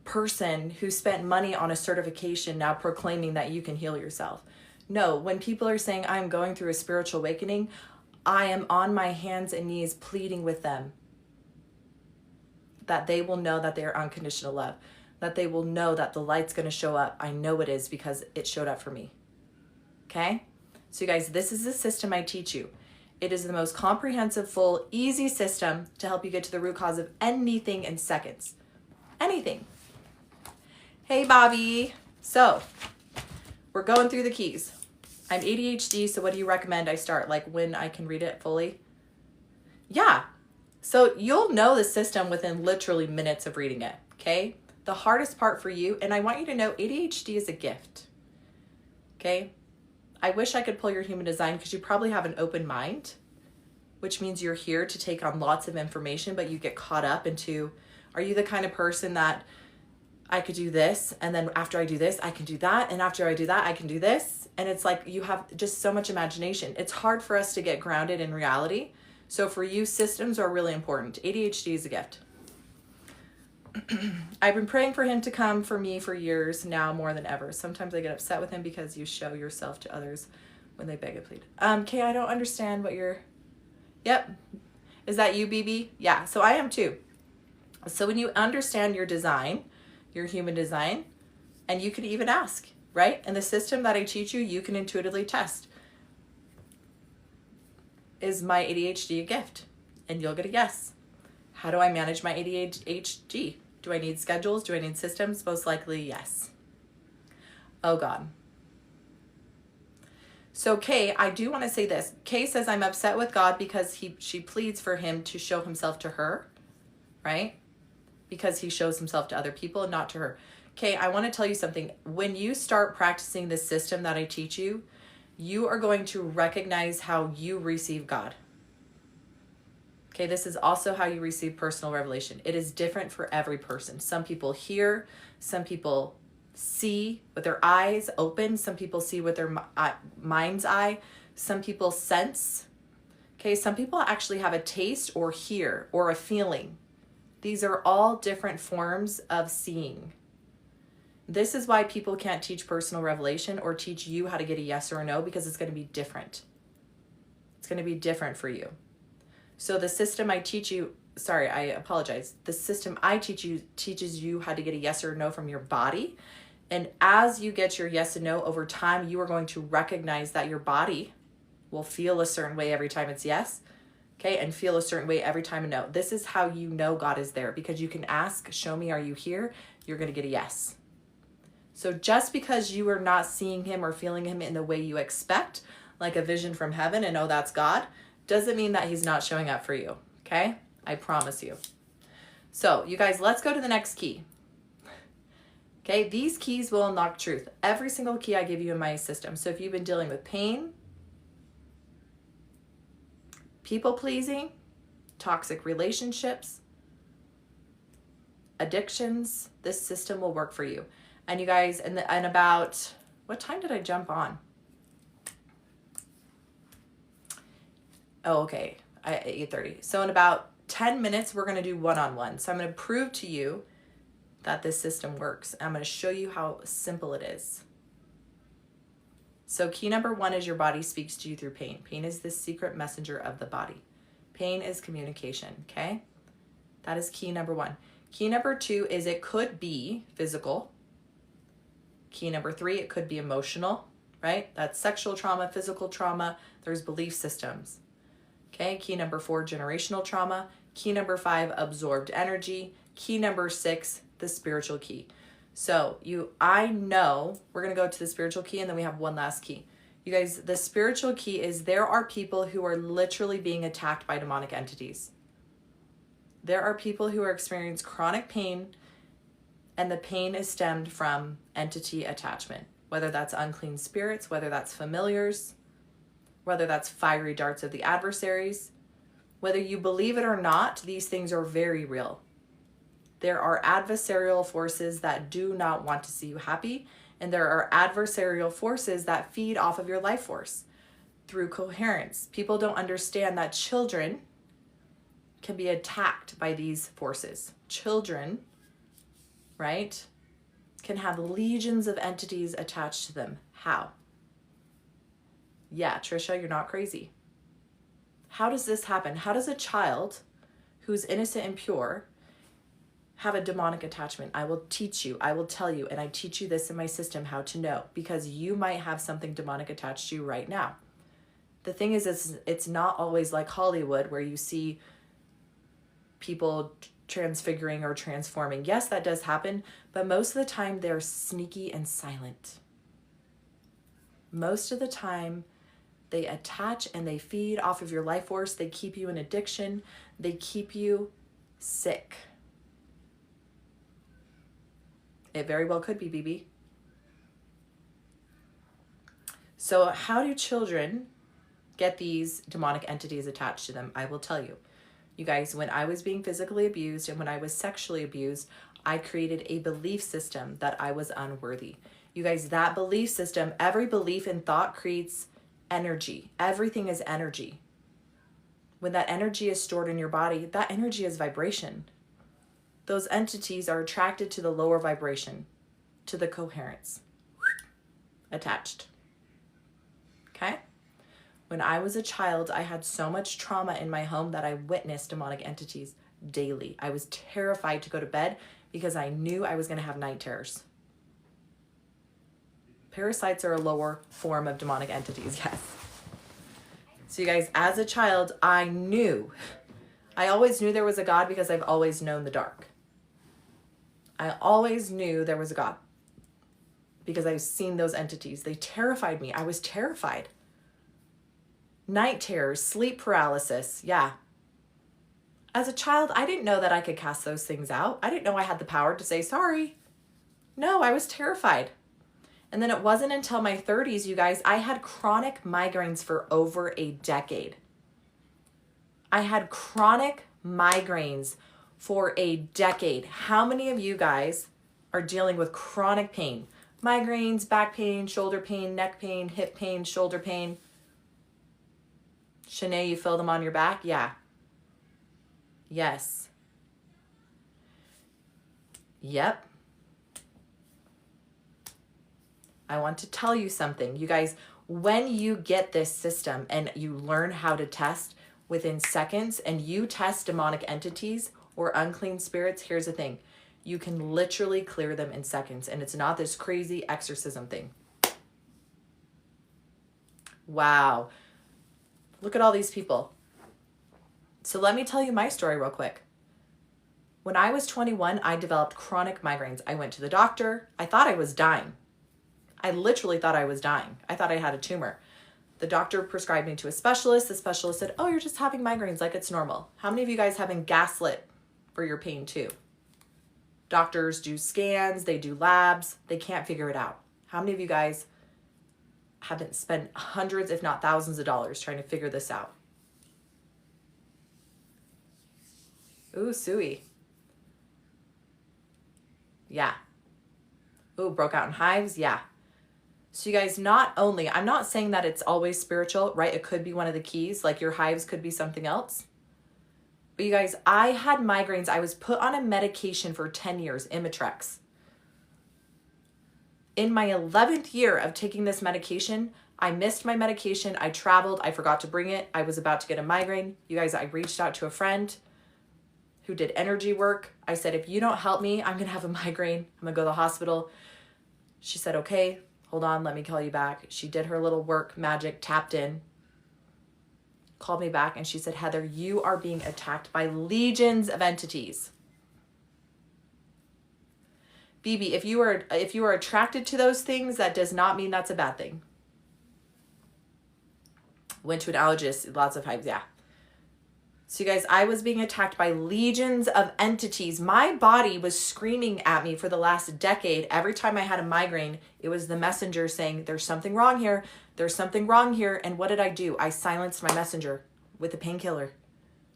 person who spent money on a certification now proclaiming that you can heal yourself. No, when people are saying I'm going through a spiritual awakening, I am on my hands and knees pleading with them that they will know that they are unconditional love, that they will know that the light's going to show up. I know it is because it showed up for me. Okay? So you guys, this is the system I teach you. It is the most comprehensive, full, easy system to help you get to the root cause of anything in seconds. Anything. Hey, Bobby. So we're going through the keys. I'm ADHD, so what do you recommend I start? Like when I can read it fully? Yeah. So you'll know the system within literally minutes of reading it, okay? The hardest part for you, and I want you to know ADHD is a gift, okay? I wish I could pull your human design because you probably have an open mind, which means you're here to take on lots of information, but you get caught up into, are you the kind of person that I could do this, and then after I do this, I can do that, and after I do that, I can do this? And it's like you have just so much imagination. It's hard for us to get grounded in reality. So for you, systems are really important. ADHD is a gift. I've been praying for him to come for me for years now, more than ever. Sometimes I get upset with him because you show yourself to others when they beg and plead. Kay, I don't understand what you're... Yep. Is that you, BB? Yeah, so I am too. So when you understand your design, your human design, and you can even ask, right? In the system that I teach you, you can intuitively test. Is my ADHD a gift? And you'll get a yes. How do I manage my ADHD? Do I need schedules? Do I need systems? Most likely, yes. Oh God. So Kay, I do want to say this. Kay says, I'm upset with God because she pleads for him to show himself to her, right? Because he shows himself to other people and not to her. Kay, I want to tell you something. When you start practicing this system that I teach you, you are going to recognize how you receive God. Okay, this is also how you receive personal revelation. It is different for every person. Some people hear, some people see with their eyes open, some people see with their mind's eye, some people sense. Okay, some people actually have a taste or hear or a feeling. These are all different forms of seeing. This is why people can't teach personal revelation or teach you how to get a yes or a no, because it's going to be different. It's going to be different for you. So the system I teach you, sorry, I apologize. The system I teach you teaches you how to get a yes or no from your body. And as you get your yes and no over time, you are going to recognize that your body will feel a certain way every time it's yes, okay, and feel a certain way every time a no. This is how you know God is there, because you can ask, show me, are you here? You're going to get a yes. So just because you are not seeing him or feeling him in the way you expect, like a vision from heaven and oh, that's God, doesn't mean that he's not showing up for you, okay? I promise you. So you guys, let's go to the next key. Okay, these keys will unlock truth. Every single key I give you in my system. So if you've been dealing with pain, people pleasing, toxic relationships, addictions, this system will work for you. And you guys, and about, what time did I jump on? Oh, okay, 8:30. So in about 10 minutes, we're going to do one-on-one. So I'm going to prove to you that this system works. I'm going to show you how simple it is. So key number 1 is your body speaks to you through pain. Pain is the secret messenger of the body. Pain is communication, okay? That is key number 1. Key number 2 is it could be physical. Key number 3, it could be emotional, right? That's sexual trauma, physical trauma. There's belief systems. Okay, key number 4, generational trauma. Key number 5, absorbed energy. Key number 6, the spiritual key. So I know we're going to go to the spiritual key and then we have one last key. You guys, the spiritual key is there are people who are literally being attacked by demonic entities. There are people who are experiencing chronic pain, and the pain is stemmed from entity attachment, whether that's unclean spirits, whether that's familiars, whether that's fiery darts of the adversaries. Whether you believe it or not, these things are very real. There are adversarial forces that do not want to see you happy, and there are adversarial forces that feed off of your life force through coherence. People don't understand that children can be attacked by these forces. Children, right, can have legions of entities attached to them. How? Yeah, Trisha, you're not crazy. How does this happen? How does a child who's innocent and pure have a demonic attachment? I will teach you. I will tell you. And I teach you this in my system, how to know. Because you might have something demonic attached to you right now. The thing is, it's not always like Hollywood where you see people transfiguring or transforming. Yes, that does happen. But most of the time, they're sneaky and silent. Most of the time, they attach and they feed off of your life force. They keep you in addiction. They keep you sick. It very well could be, BB. So how do children get these demonic entities attached to them. I will tell you. You guys, when I was being physically abused and when I was sexually abused, I created a belief system that I was unworthy. You guys, that belief system, every belief and thought creates energy. Everything is energy. When that energy is stored in your body, that energy is vibration. Those entities are attracted to the lower vibration, to the coherence, attached. Okay? When I was a child, I had so much trauma in my home that I witnessed demonic entities daily. I was terrified to go to bed because I knew I was going to have night terrors. Parasites are a lower form of demonic entities, yes. So you guys, as a child, I always knew there was a God because I've always known the dark. I always knew there was a God because I've seen those entities. They terrified me. I was terrified. Night terrors, sleep paralysis, yeah. As a child, I didn't know that I could cast those things out. I didn't know I had the power to say sorry. No, I was terrified. And then it wasn't until my 30s, you guys, I had chronic migraines for over a decade. I had chronic migraines for a decade. How many of you guys are dealing with chronic pain? Migraines, back pain, shoulder pain, neck pain, hip pain, shoulder pain. Shanae, you feel them on your back? Yeah. Yes. Yep. I want to tell you something. You guys, when you get this system and you learn how to test within seconds and you test demonic entities or unclean spirits, here's the thing. You can literally clear them in seconds, and it's not this crazy exorcism thing. Wow. Look at all these people. So let me tell you my story real quick. When I was 21, I developed chronic migraines. I went to the doctor. I thought I was dying. I literally thought I was dying. I thought I had a tumor. The doctor prescribed me to a specialist. The specialist said, oh, you're just having migraines like it's normal. How many of you guys have been gaslit for your pain too? Doctors do scans, they do labs, they can't figure it out. How many of you guys haven't spent hundreds, if not thousands of dollars trying to figure this out? Ooh, Suey. Yeah. Ooh, broke out in hives? Yeah. So you guys, not only, I'm not saying that it's always spiritual, right? It could be one of the keys, like your hives could be something else. But you guys, I had migraines. I was put on a medication for 10 years, Imitrex. In my 11th year of taking this medication, I missed my medication. I traveled. I forgot to bring it. I was about to get a migraine. You guys, I reached out to a friend who did energy work. I said, if you don't help me, I'm going to have a migraine. I'm going to go to the hospital. She said, okay, hold on. Let me call you back. She did her little work, magic, tapped in, called me back, and she said, Heather, you are being attacked by legions of entities. BB, if you are attracted to those things, that does not mean that's a bad thing. Went to an allergist, lots of hives, yeah. So you guys, I was being attacked by legions of entities. My body was screaming at me for the last decade. Every time I had a migraine, it was the messenger saying, there's something wrong here. There's something wrong here. And what did I do? I silenced my messenger with a painkiller.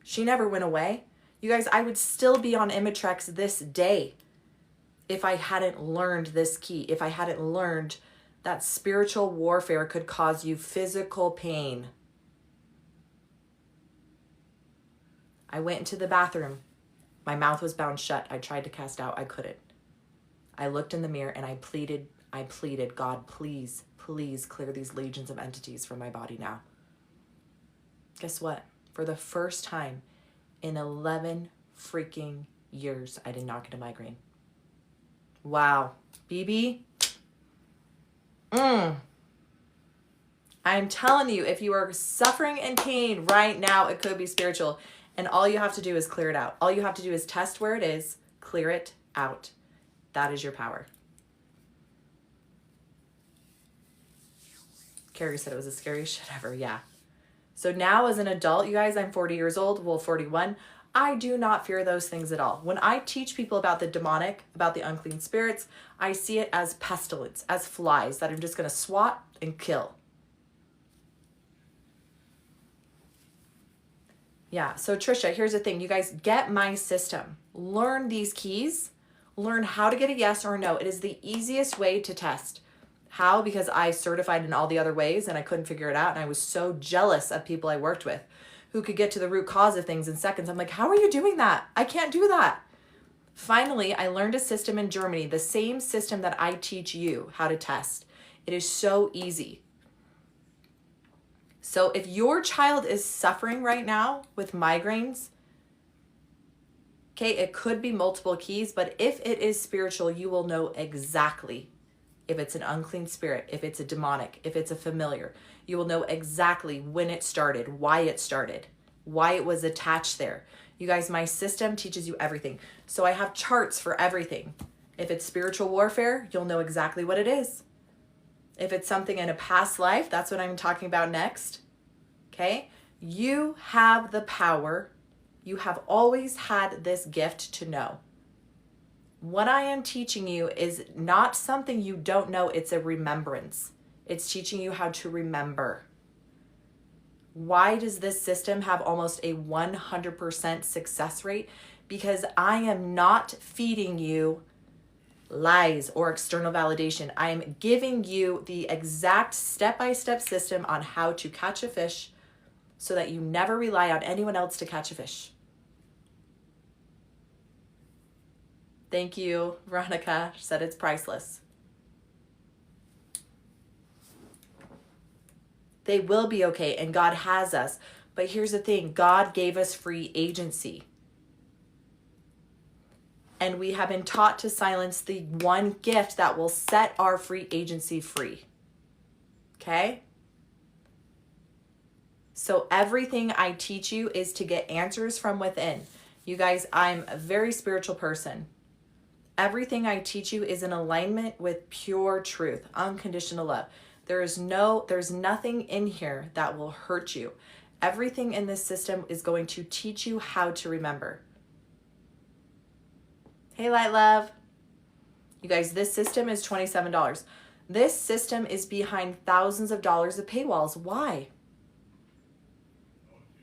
She never went away. You guys, I would still be on Imitrex this day if I hadn't learned this key, if I hadn't learned that spiritual warfare could cause you physical pain. I went into the bathroom. My mouth was bound shut. I tried to cast out. I couldn't. I looked in the mirror and I pleaded, God, please, please clear these legions of entities from my body now. Guess what? For the first time in 11 freaking years, I did not get a migraine. Wow. BB? I'm telling you, if you are suffering in pain right now, it could be spiritual. And all you have to do is clear it out. All you have to do is test where it is, clear it out. That is your power. Carrie said it was the scariest shit ever. Yeah. So now as an adult, you guys, I'm 40 years old, well, 41. I do not fear those things at all. When I teach people about the demonic, about the unclean spirits, I see it as pestilence, as flies that I'm just going to swat and kill. Yeah. So Trisha, here's the thing. You guys get my system. Learn these keys. Learn how to get a yes or a no. It is the easiest way to test. How? Because I certified in all the other ways and I couldn't figure it out. And I was so jealous of people I worked with who could get to the root cause of things in seconds. I'm like, how are you doing that? I can't do that. Finally, I learned a system in Germany, the same system that I teach you how to test. It is so easy. So if your child is suffering right now with migraines, okay, it could be multiple keys, but if it is spiritual, you will know exactly if it's an unclean spirit, if it's a demonic, if it's a familiar. You will know exactly when it started, why it was attached there. You guys, my system teaches you everything. So I have charts for everything. If it's spiritual warfare, you'll know exactly what it is. If it's something in a past life, that's what I'm talking about next. Okay? You have the power. You have always had this gift to know. What I am teaching you is not something you don't know. It's a remembrance. It's teaching you how to remember. Why does this system have almost a 100% success rate? Because I am not feeding you lies or external validation. I am giving you the exact step-by-step system on how to catch a fish so that you never rely on anyone else to catch a fish. Thank you, Veronica. She said it's priceless. They will be okay, and God has us. But here's the thing, God gave us free agency. And we have been taught to silence the one gift that will set our free agency free. Okay? So everything I teach you is to get answers from within. You guys, I'm a very spiritual person. Everything I teach you is in alignment with pure truth, unconditional love. There's nothing in here that will hurt you. Everything in this system is going to teach you how to remember. Hey, Light Love. You guys, this system is $27. This system is behind thousands of dollars of paywalls. Why?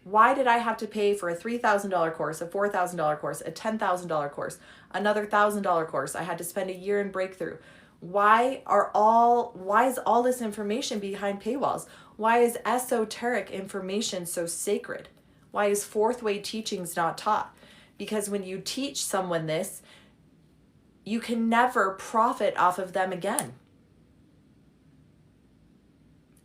Why did I have to pay for a $3,000 course, a $4,000 course, a $10,000 course, another $1,000 course? I had to spend a year in breakthrough. Why is all this information behind paywalls? Why is esoteric information so sacred? Why is fourth way teachings not taught? Because when you teach someone this, you can never profit off of them again.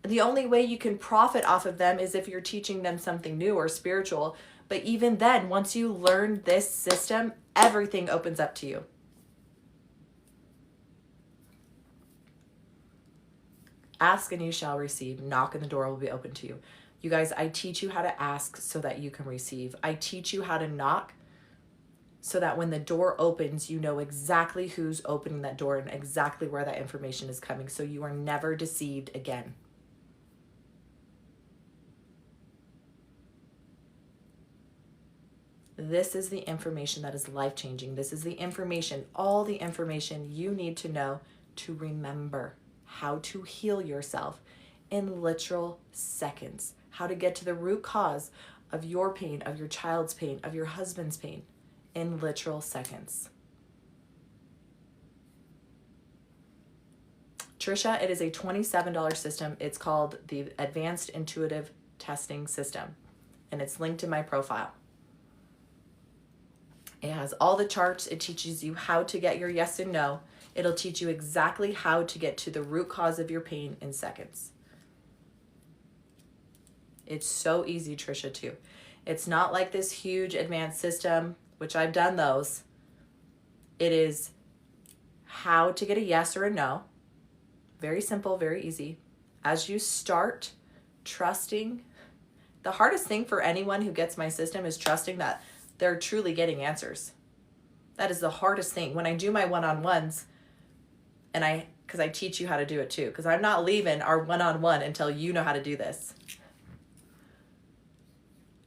The only way you can profit off of them is if you're teaching them something new or spiritual. But even then, once you learn this system, everything opens up to you. Ask and you shall receive. Knock and the door will be open to you. You guys, I teach you how to ask so that you can receive. I teach you how to knock so that when the door opens, you know exactly who's opening that door and exactly where that information is coming, so you are never deceived again. This is the information that is life-changing. This is the information, all the information you need to know to remember how to heal yourself in literal seconds, how to get to the root cause of your pain, of your child's pain, of your husband's pain in literal seconds. Trisha, it is a $27 system. It's called the Advanced Intuitive Testing System, and it's linked in my profile. It has all the charts. It teaches you how to get your yes and no. It'll teach you exactly how to get to the root cause of your pain in seconds. It's so easy, Trisha, too. It's not like this huge advanced system, which I've done those. It is how to get a yes or a no. Very simple, very easy. As you start trusting, the hardest thing for anyone who gets my system is trusting that they're truly getting answers. That is the hardest thing. When I do my one-on-ones, and because I teach you how to do it too, because I'm not leaving our one-on-one until you know how to do this.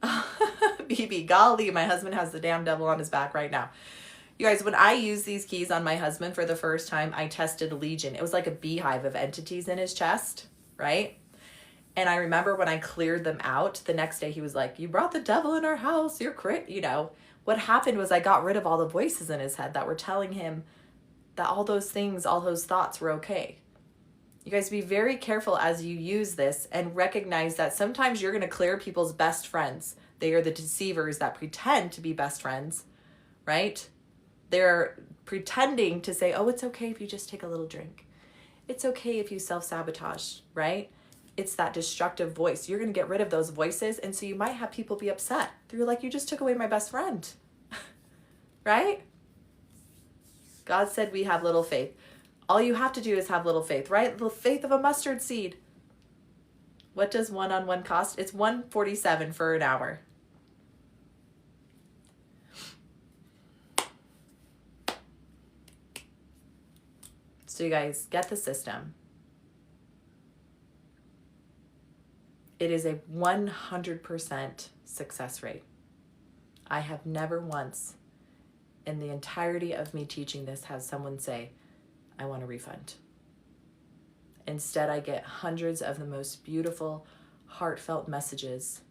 BB, golly, my husband has the damn devil on his back right now. You guys, when I used these keys on my husband for the first time, I tested Legion. It was like a beehive of entities in his chest, right? And I remember when I cleared them out, the next day he was like, you brought the devil in our house, you're you know. What happened was I got rid of all the voices in his head that were telling him that all those things, all those thoughts were okay. You guys be very careful as you use this and recognize that sometimes you're going to clear people's best friends. They are the deceivers that pretend to be best friends, right? They're pretending to say, oh, it's okay if you just take a little drink. It's okay if you self-sabotage, right? It's that destructive voice. You're going to get rid of those voices. And so you might have people be upset. They're like, you just took away my best friend, right? God said we have little faith. All you have to do is have little faith, right? The faith of a mustard seed. What does one-on-one cost? It's $147 for an hour. So you guys get the system. It is a 100% success rate. I have never once in the entirety of me teaching this have someone say, I want a refund. Instead, I get hundreds of the most beautiful, heartfelt messages.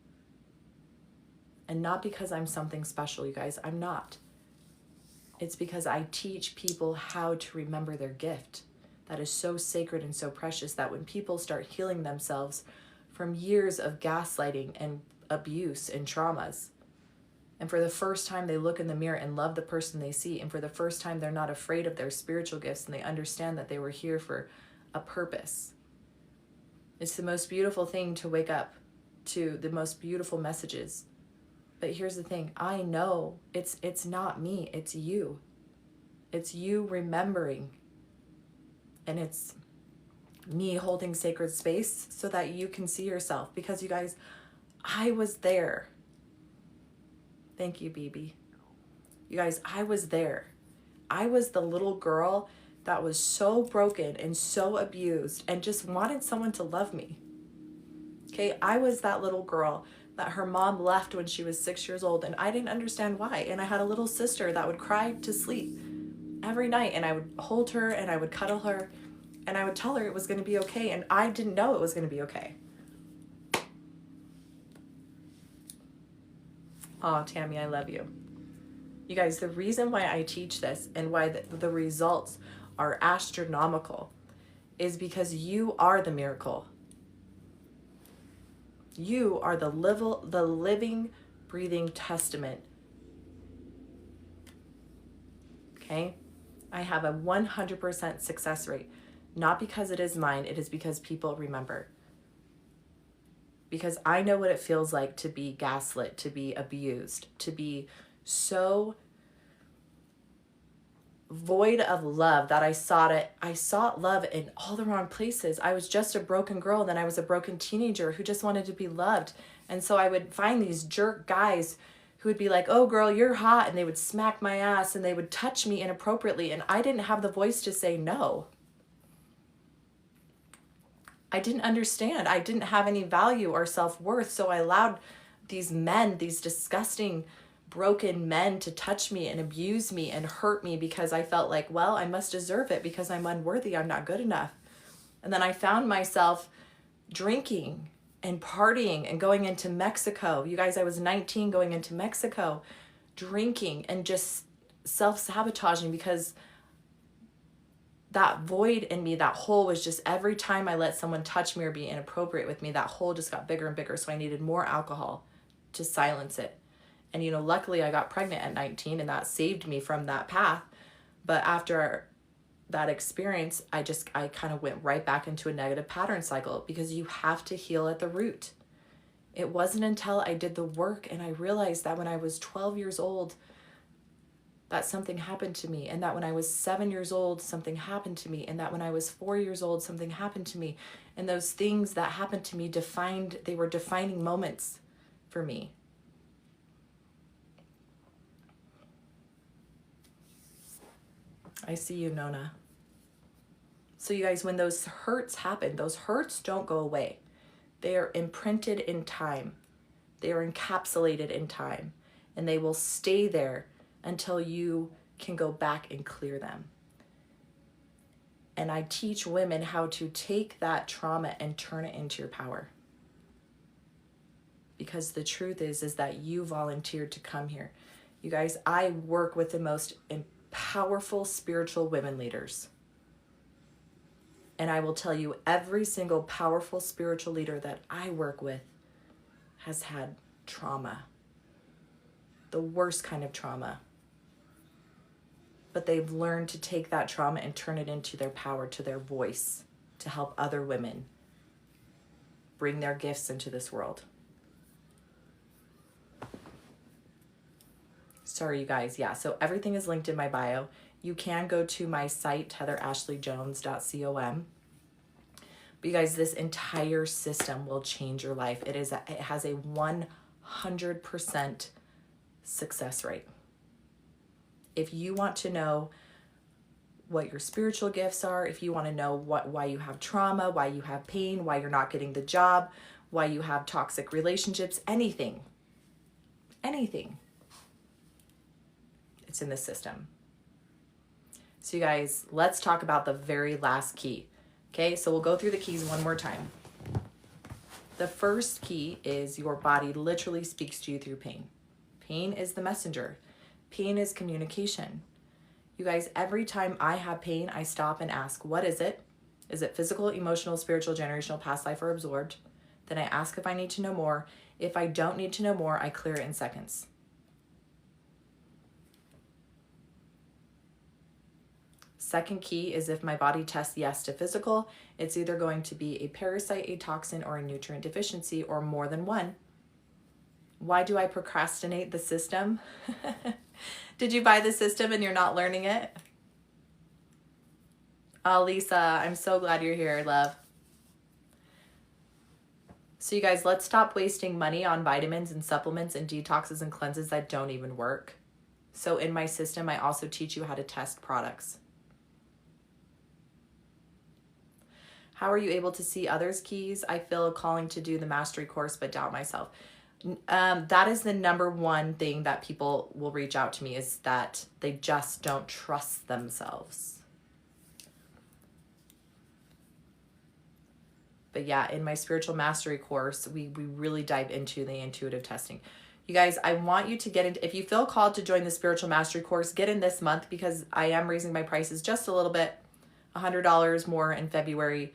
And not because I'm something special, you guys, I'm not. It's because I teach people how to remember their gift. That is so sacred and so precious that when people start healing themselves from years of gaslighting and abuse and traumas, and for the first time they look in the mirror and love the person they see, and for the first time they're not afraid of their spiritual gifts and they understand that they were here for a purpose. It's the most beautiful thing to wake up to the most beautiful messages. But here's the thing, I know it's not me, it's you. It's you remembering. And it's me holding sacred space so that you can see yourself. Because you guys, I was there. Thank you, BB. You guys, I was there. I was the little girl that was so broken and so abused and just wanted someone to love me. Okay, I was that little girl that her mom left when she was 6 years old and I didn't understand why. And I had a little sister that would cry to sleep every night and I would hold her and I would cuddle her and I would tell her it was going to be okay. And I didn't know it was going to be okay. Oh, Tammy, I love you. You guys, the reason why I teach this and why the results are astronomical is because you are the miracle. You are the living, breathing testament. Okay? I have a 100% success rate. Not because it is mine, it is because people remember. Because I know what it feels like to be gaslit, to be abused, to be so void of love that I sought love in all the wrong places. I was just a broken girl, then I was a broken teenager who just wanted to be loved. And so I would find these jerk guys who would be like, oh girl, you're hot, and they would smack my ass and they would touch me inappropriately, and I didn't have the voice to say no. I didn't understand. I didn't have any value or self-worth, so I allowed these men, these disgusting broken men, to touch me and abuse me and hurt me because I felt like, well, I must deserve it because I'm unworthy, I'm not good enough. And then I found myself drinking and partying and going into Mexico. You guys, I was 19 going into Mexico, drinking and just self-sabotaging because that void in me, that hole was just, every time I let someone touch me or be inappropriate with me, that hole just got bigger and bigger. So I needed more alcohol to silence it. And, luckily I got pregnant at 19 and that saved me from that path. But after that experience, I kind of went right back into a negative pattern cycle because you have to heal at the root. It wasn't until I did the work and I realized that when I was 12 years old, that something happened to me, and that when I was 7 years old, something happened to me, and that when I was 4 years old, something happened to me. And those things that happened to me they were defining moments for me. I see you, Nona. So you guys, when those hurts happen, those hurts don't go away. They are imprinted in time. They are encapsulated in time, and they will stay there until you can go back and clear them. And I teach women how to take that trauma and turn it into your power. because the truth is that you volunteered to come here. You guys, I work with the most powerful spiritual women leaders. And I will tell you, every single powerful spiritual leader that I work with has had trauma, the worst kind of trauma. But they've learned to take that trauma and turn it into their power, to their voice, to help other women bring their gifts into this world. Sorry, you guys. Yeah, so everything is linked in my bio. You can go to my site, heatherashleyjones.com. But you guys, this entire system will change your life. It has a 100% success rate. If you want to know what your spiritual gifts are, if you want to know why you have trauma, why you have pain, why you're not getting the job, why you have toxic relationships, anything, it's in this system. So you guys, let's talk about the very last key. Okay, so we'll go through the keys one more time. The first key is your body literally speaks to you through pain. Pain is the messenger. Pain is communication. You guys, every time I have pain, I stop and ask, what is it? Is it physical, emotional, spiritual, generational, past life, or absorbed? Then I ask if I need to know more. If I don't need to know more, I clear it in seconds. Second key is if my body tests yes to physical, it's either going to be a parasite, a toxin, or a nutrient deficiency, or more than one. Why do I procrastinate the system? Did you buy the system and you're not learning it? Oh, Lisa, I'm so glad you're here, love. So you guys, let's stop wasting money on vitamins and supplements and detoxes and cleanses that don't even work. So in my system, I also teach you how to test products. How are you able to see others' keys? I feel a calling to do the mastery course, but doubt myself. That is the number one thing that people will reach out to me, is that they just don't trust themselves. But yeah, in my spiritual mastery course, we really dive into the intuitive testing. You guys, I want you to get into, if you feel called to join the spiritual mastery course, get in this month, because I am raising my prices just a little bit, $100 more in February.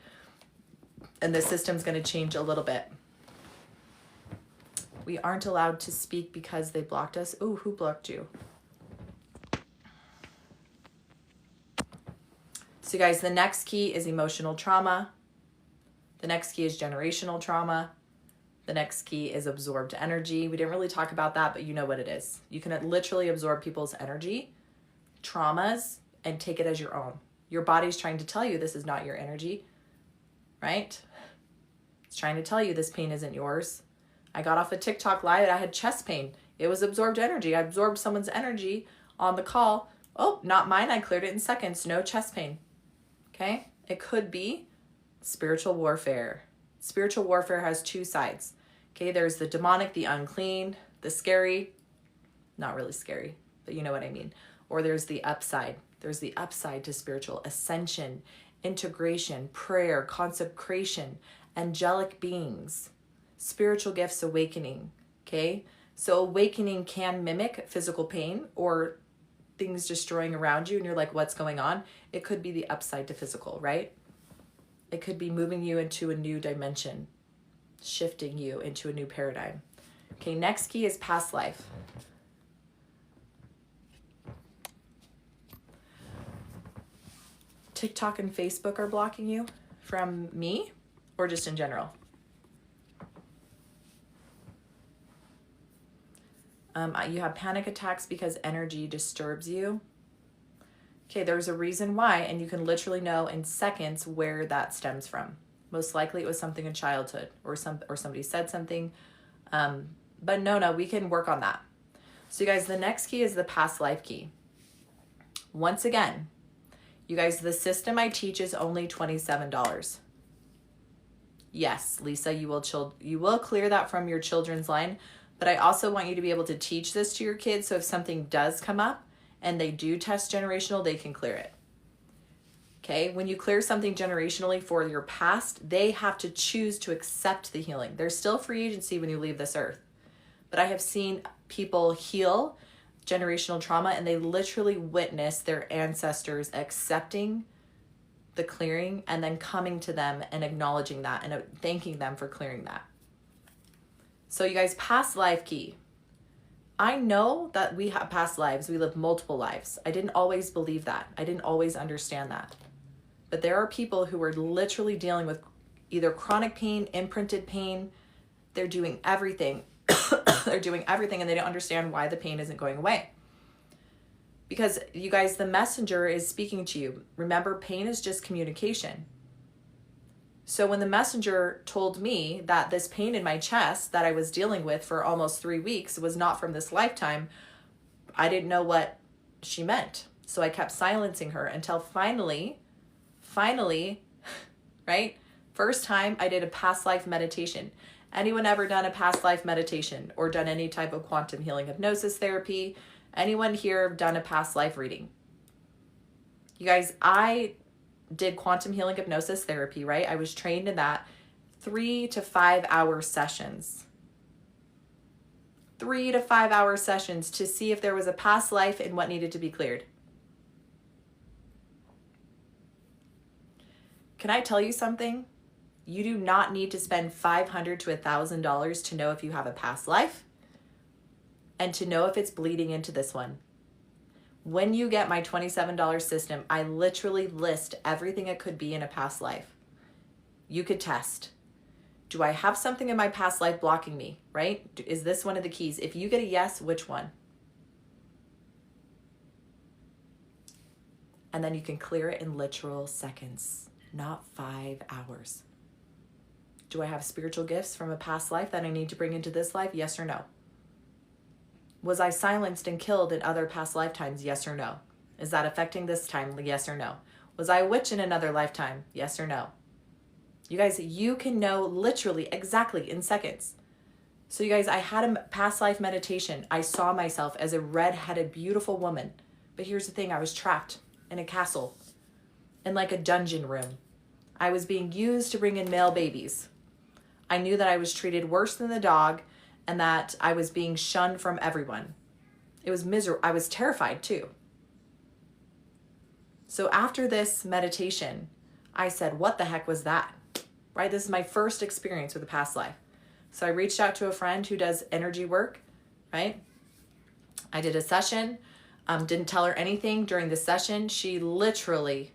And the system's going to change a little bit. We aren't allowed to speak because they blocked us. Ooh, who blocked you? So you guys, the next key is emotional trauma. The next key is generational trauma. The next key is absorbed energy. We didn't really talk about that, but you know what it is. You can literally absorb people's energy, traumas, and take it as your own. Your body's trying to tell you this is not your energy, right? It's trying to tell you this pain isn't yours. I got off a TikTok live and I had chest pain. It was absorbed energy. I absorbed someone's energy on the call. Oh, not mine. I cleared it in seconds. No chest pain. Okay? It could be spiritual warfare. Spiritual warfare has two sides. Okay? There's the demonic, the unclean, the scary. Not really scary, but you know what I mean. Or there's the upside. There's the upside to spiritual ascension, integration, prayer, consecration, angelic beings, spiritual gifts, awakening. Okay? So awakening can mimic physical pain or things destroying around you and you're like, what's going on? It could be the upside to physical, right? It could be moving you into a new dimension, shifting you into a new paradigm. Okay, next key is past life. TikTok and Facebook are blocking you from me or just in general? You have panic attacks because energy disturbs you. Okay, there's a reason why, and you can literally know in seconds where that stems from. Most likely it was something in childhood or somebody said something. But no, we can work on that. So you guys, the next key is the past life key. Once again, you guys, the system I teach is only $27. Yes, Lisa, you will clear that from your children's line, but I also want you to be able to teach this to your kids, so if something does come up and they do test generational, they can clear it. Okay, when you clear something generationally for your past, they have to choose to accept the healing. There's still free agency when you leave this earth. But I have seen people heal generational trauma and they literally witness their ancestors accepting the clearing and then coming to them and acknowledging that and thanking them for clearing that. So you guys, past life key. I know that we have past lives. We live multiple lives. I didn't always believe that. I didn't always understand that. But there are people who are literally dealing with either chronic pain, imprinted pain. They're doing everything. They're doing everything and they don't understand why the pain isn't going away. Because you guys, the messenger is speaking to you. Remember, pain is just communication. So when the messenger told me that this pain in my chest that I was dealing with for almost 3 weeks was not from this lifetime, I didn't know what she meant. So I kept silencing her until finally, right? First time I did a past life meditation. Anyone ever done a past life meditation or done any type of quantum healing hypnosis therapy? Anyone here done a past life reading? You guys, I did quantum healing hypnosis therapy, right? I was trained in that 3 to 5 hour sessions. 3 to 5 hour sessions to see if there was a past life and what needed to be cleared. Can I tell you something? You do not need to spend $500 to $1,000 to know if you have a past life and to know if it's bleeding into this one. When you get my $27 system, I literally list everything it could be in a past life. You could test. Do I have something in my past life blocking me, right? Is this one of the keys? If you get a yes, which one? And then you can clear it in literal seconds, not 5 hours. Do I have spiritual gifts from a past life that I need to bring into this life? Yes or no? Was I silenced and killed in other past lifetimes? Yes or no? Is that affecting this time? Yes or no? Was I a witch in another lifetime? Yes or no? You guys, you can know literally exactly in seconds. So you guys, I had a past life meditation. I saw myself as a red-headed, beautiful woman. But here's the thing, I was trapped in a castle, in like a dungeon room. I was being used to bring in male babies. I knew that I was treated worse than the dog and that I was being shunned from everyone. It was miserable. I was terrified too. So after this meditation, I said, what the heck was that? Right? This is my first experience with a past life. So I reached out to a friend who does energy work, right? I did a session, didn't tell her anything during the session. She literally,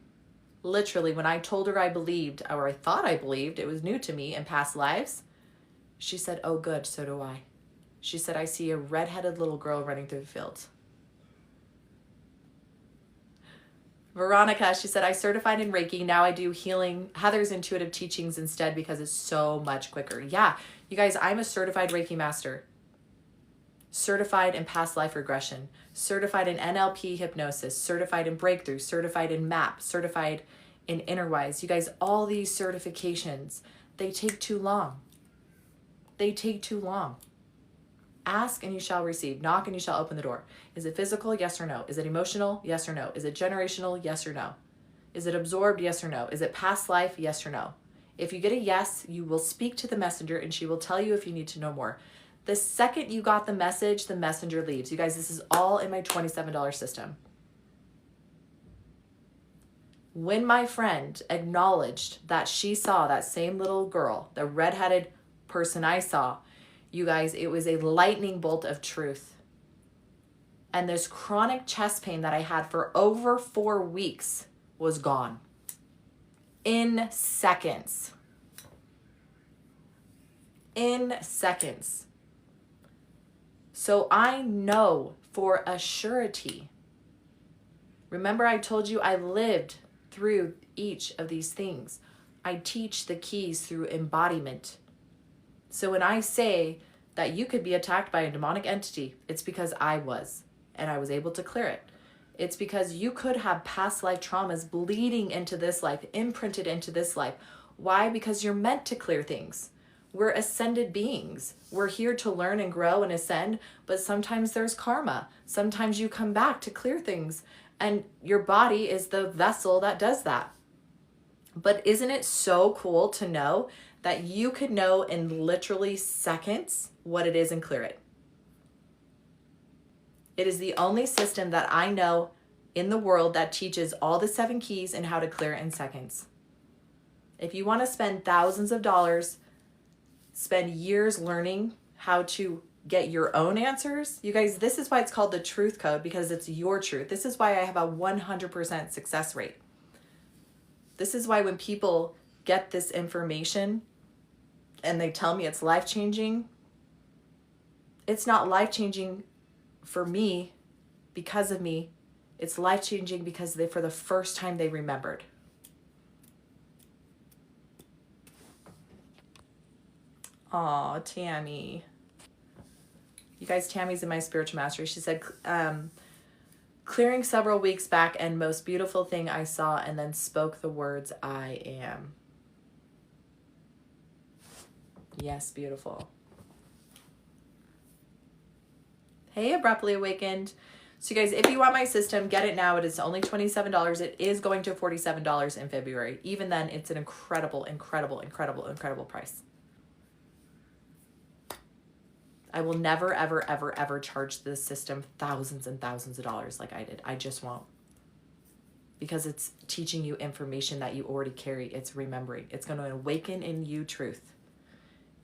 when I told her I believed, or I thought I believed, it was new to me in past lives, she said, oh good, so do I. She said, I see a red-headed little girl running through the fields. Veronica, she said, I certified in Reiki. Now I do healing, Heather's intuitive teachings instead because it's so much quicker. Yeah, you guys, I'm a certified Reiki master. Certified in past life regression. Certified in NLP hypnosis. Certified in breakthrough. Certified in MAP. Certified in Innerwise. You guys, all these certifications, they take too long. They take too long. Ask and you shall receive. Knock and you shall open the door. Is it physical? Yes or no? Is it emotional? Yes or no? Is it generational? Yes or no? Is it absorbed? Yes or no? Is it past life? Yes or no? If you get a yes, you will speak to the messenger and she will tell you if you need to know more. The second you got the message, the messenger leaves. You guys, this is all in my $27 system. When my friend acknowledged that she saw that same little girl, the redheaded person I saw, you guys, it was a lightning bolt of truth. And this chronic chest pain that I had for over 4 weeks was gone. In seconds. In seconds. So I know for a surety. Remember I told you I lived through each of these things. I teach the keys through embodiment. So when I say that you could be attacked by a demonic entity, it's because I was, and I was able to clear it. It's because you could have past life traumas bleeding into this life, imprinted into this life. Why? Because you're meant to clear things. We're ascended beings. We're here to learn and grow and ascend, but sometimes there's karma. Sometimes you come back to clear things. And your body is the vessel that does that. But isn't it so cool to know that you could know in literally seconds what it is and clear it? It is the only system that I know in the world that teaches all the 7 keys and how to clear it in seconds. If you want to spend thousands of dollars, spend years learning how to get your own answers, you guys, this is why it's called the truth code, because it's your truth. This is why I have a 100% success rate. This is why when people get this information and they tell me it's life-changing, it's not life-changing for me because of me. It's life-changing because for the first time they remembered. Aw, Tammy. You guys, Tammy's in my spiritual mastery. She said, clearing several weeks back and most beautiful thing I saw, and then spoke the words, I am. Yes, beautiful. Hey, Abruptly Awakened. So you guys, if you want my system, get it now. It is only $27. It is going to $47 in February. Even then, it's an incredible, incredible, incredible, incredible price. I will never, ever, ever, ever charge this system thousands and thousands of dollars like I did. I just won't. Because it's teaching you information that you already carry. It's remembering. It's going to awaken in you truth.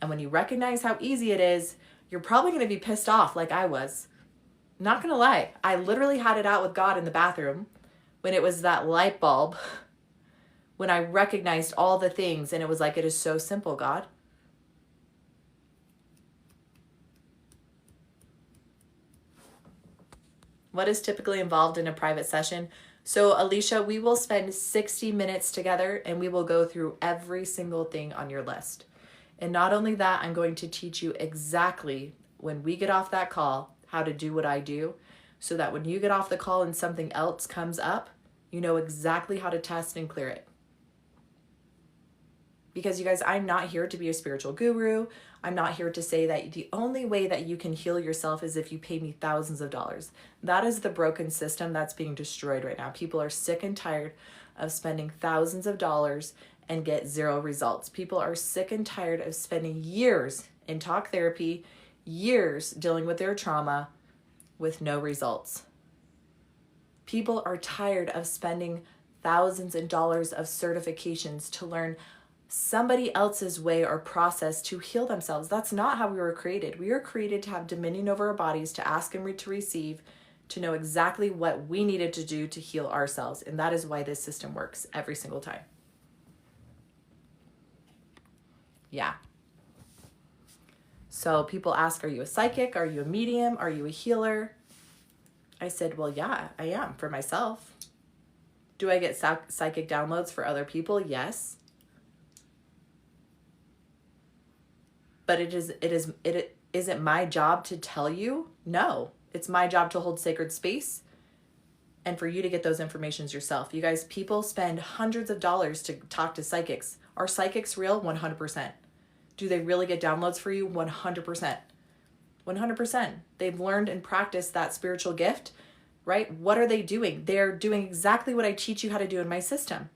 And when you recognize how easy it is, you're probably going to be pissed off like I was. Not going to lie. I literally had it out with God in the bathroom when it was that light bulb, when I recognized all the things, and it was like, it is so simple, God. What is typically involved in a private session? So Alicia, we will spend 60 minutes together and we will go through every single thing on your list. And not only that, I'm going to teach you exactly when we get off that call, how to do what I do, so that when you get off the call and something else comes up, you know exactly how to test and clear it. Because you guys, I'm not here to be a spiritual guru. I'm not here to say that the only way that you can heal yourself is if you pay me thousands of dollars. That is the broken system that's being destroyed right now. People are sick and tired of spending thousands of dollars and get 0 results. People are sick and tired of spending years in talk therapy, years dealing with their trauma with no results. People are tired of spending thousands of dollars of certifications to learn somebody else's way or process to heal themselves. That's not how we were created. We were created to have dominion over our bodies, to ask and to receive, to know exactly what we needed to do to heal ourselves. And that is why this system works every single time. Yeah. So people ask, are you a psychic? Are you a medium? Are you a healer? I said, well, yeah, I am for myself. Do I get psychic downloads for other people? Yes. But it isn't my job to tell you? No. It's my job to hold sacred space and for you to get those informations yourself. You guys, people spend hundreds of dollars to talk to psychics. Are psychics real? 100%. Do they really get downloads for you? 100%. 100%. They've learned and practiced that spiritual gift, right? What are they doing? They're doing exactly what I teach you how to do in my system.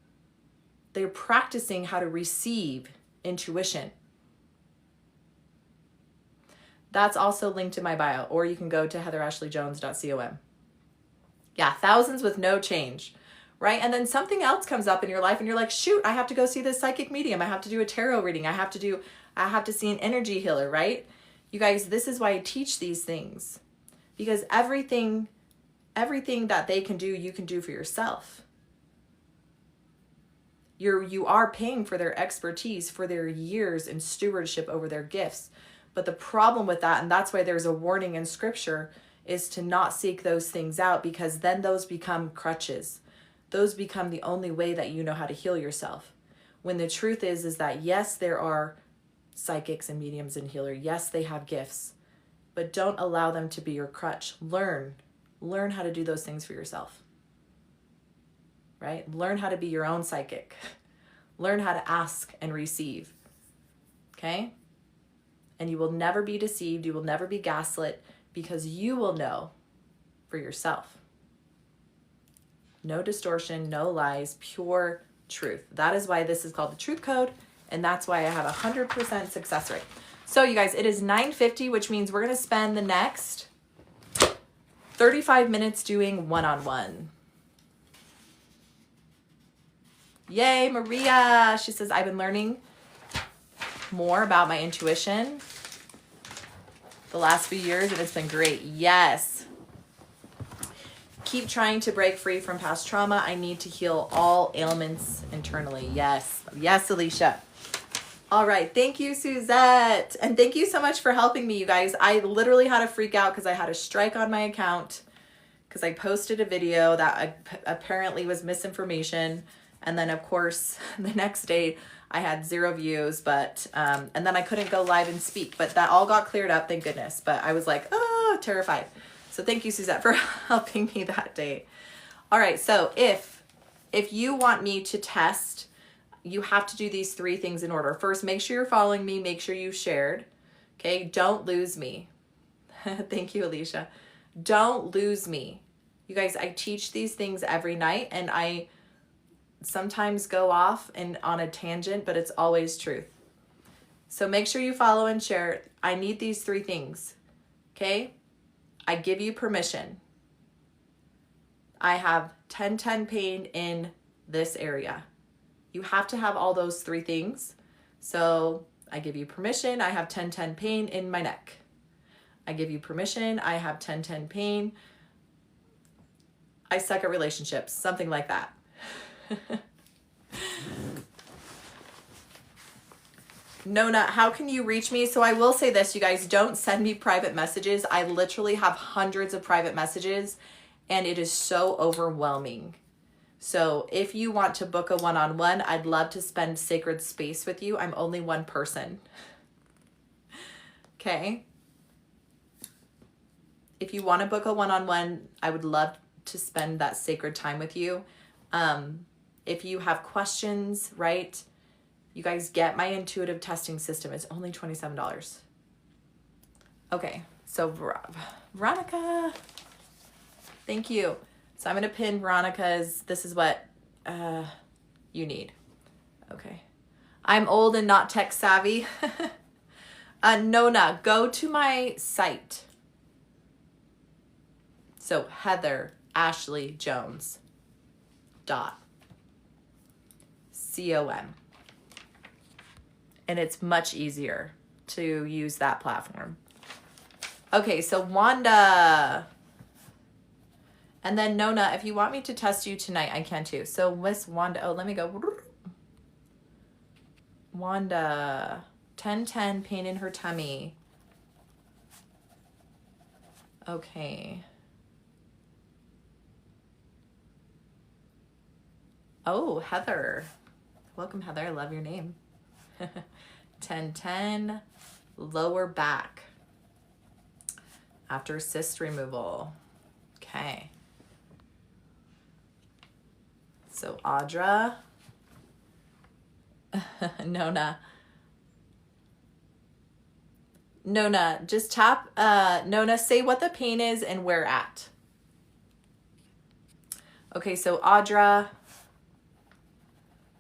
They're practicing how to receive intuition. That's also linked in my bio, or you can go to heatherashleyjones.com. Yeah, thousands with no change, right? And then something else comes up in your life and you're like, shoot, I have to go see this psychic medium. I have to do a tarot reading. I have to see an energy healer, right? You guys, this is why I teach these things, because everything that they can do, you can do for yourself. You are paying for their expertise, for their years and stewardship over their gifts. But the problem with that, and that's why there's a warning in scripture, is to not seek those things out, because then those become crutches. Those become the only way that you know how to heal yourself. When the truth is that yes, there are psychics and mediums and healers. Yes, they have gifts, but don't allow them to be your crutch. Learn how to do those things for yourself, right? Learn how to be your own psychic. Learn how to ask and receive, okay? And you will never be deceived. You will never be gaslit, because you will know for yourself. No distortion, no lies, pure truth. That is why this is called the truth code. And that's why I have 100% success rate. So you guys, it is 9:50, which means we're going to spend the next 35 minutes doing one-on-one. Yay, Maria. She says, I've been learning more about my intuition the last few years, and it's been great. Yes. Keep trying to break free from past trauma. I need to heal all ailments internally. Yes. Yes, Alicia. All right. Thank you, Suzette. And thank you so much for helping me, you guys. I literally had to freak out because I had a strike on my account because I posted a video that apparently was misinformation. And then, of course, the next day I had 0 views, but, and then I couldn't go live and speak, but that all got cleared up, thank goodness. But I was like, oh, terrified. So thank you, Suzette, for helping me that day. All right. So if you want me to test, you have to do these 3 things in order. First, make sure you're following me. Make sure you shared. Okay. Don't lose me. Thank you, Alicia. Don't lose me. You guys, I teach these things every night, and I sometimes go off and on a tangent, but it's always truth. So make sure you follow and share. I need these 3 things. Okay. I give you permission. I have 10-10 pain in this area. You have to have all those 3 things. So I give you permission. I have 10-10 pain in my neck. I give you permission. I have 10-10 pain. I suck at relationships. Something like that. Nona, how can you reach me? So I will say this, you guys, don't send me private messages. I literally have hundreds of private messages, and it is so overwhelming. So if you want to book a one-on-one, I'd love to spend sacred space with you. I'm only one person. Okay. If you want to book a one-on-one, I would love to spend that sacred time with you. If you have questions, right? You guys get my intuitive testing system. It's only $27. Okay, so Veronica, thank you. So I'm going to pin Veronica's, this is what you need. Okay. I'm old and not tech savvy. Nona, go to my site. So Heather Ashley Jones .com. And it's much easier to use that platform. Okay, so Wanda. And then Nona, if you want me to test you tonight, I can too. So Miss Wanda, oh, let me go. Wanda, 10-10, pain in her tummy. Okay. Oh, Heather. Welcome, Heather. I love your name. 10-10, lower back after cyst removal. Okay. So Audra, Nona, just tap, Nona, say what the pain is and where at. Okay, so Audra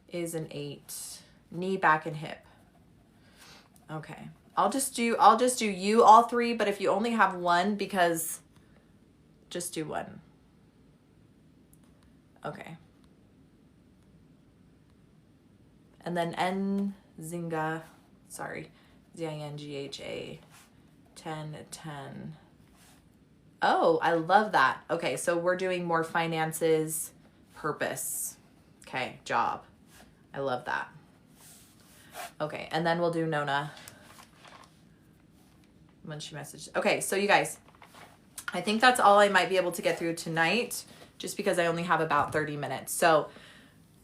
is an 8, knee, back, and hip. Okay, I'll just do you all 3, but if you only have 1, because just do 1. Okay. And then Zinga, sorry, Zingha, 10-10. Oh, I love that. Okay, so we're doing more finances, purpose. Okay, job. I love that. Okay, and then we'll do Nona when she messaged. Okay, so you guys, I think that's all I might be able to get through tonight, just because I only have about 30 minutes. So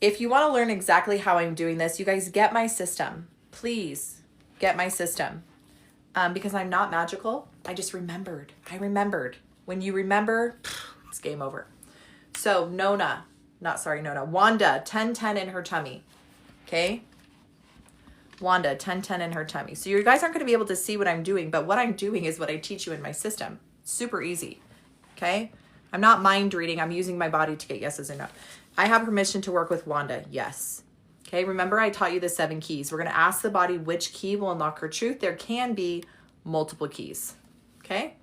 if you want to learn exactly how I'm doing this, you guys get my system. Please get my system. Because I'm not magical. I just remembered. I remembered. When you remember, it's game over. So Wanda, 10-10 in her tummy. Okay? Wanda, 10-10 in her tummy. So you guys aren't going to be able to see what I'm doing, but what I'm doing is what I teach you in my system. Super easy. Okay? I'm not mind reading. I'm using my body to get yeses and no. I have permission to work with Wanda. Yes. Okay, remember I taught you the 7 keys. We're going to ask the body which key will unlock her truth. There can be multiple keys. Okay?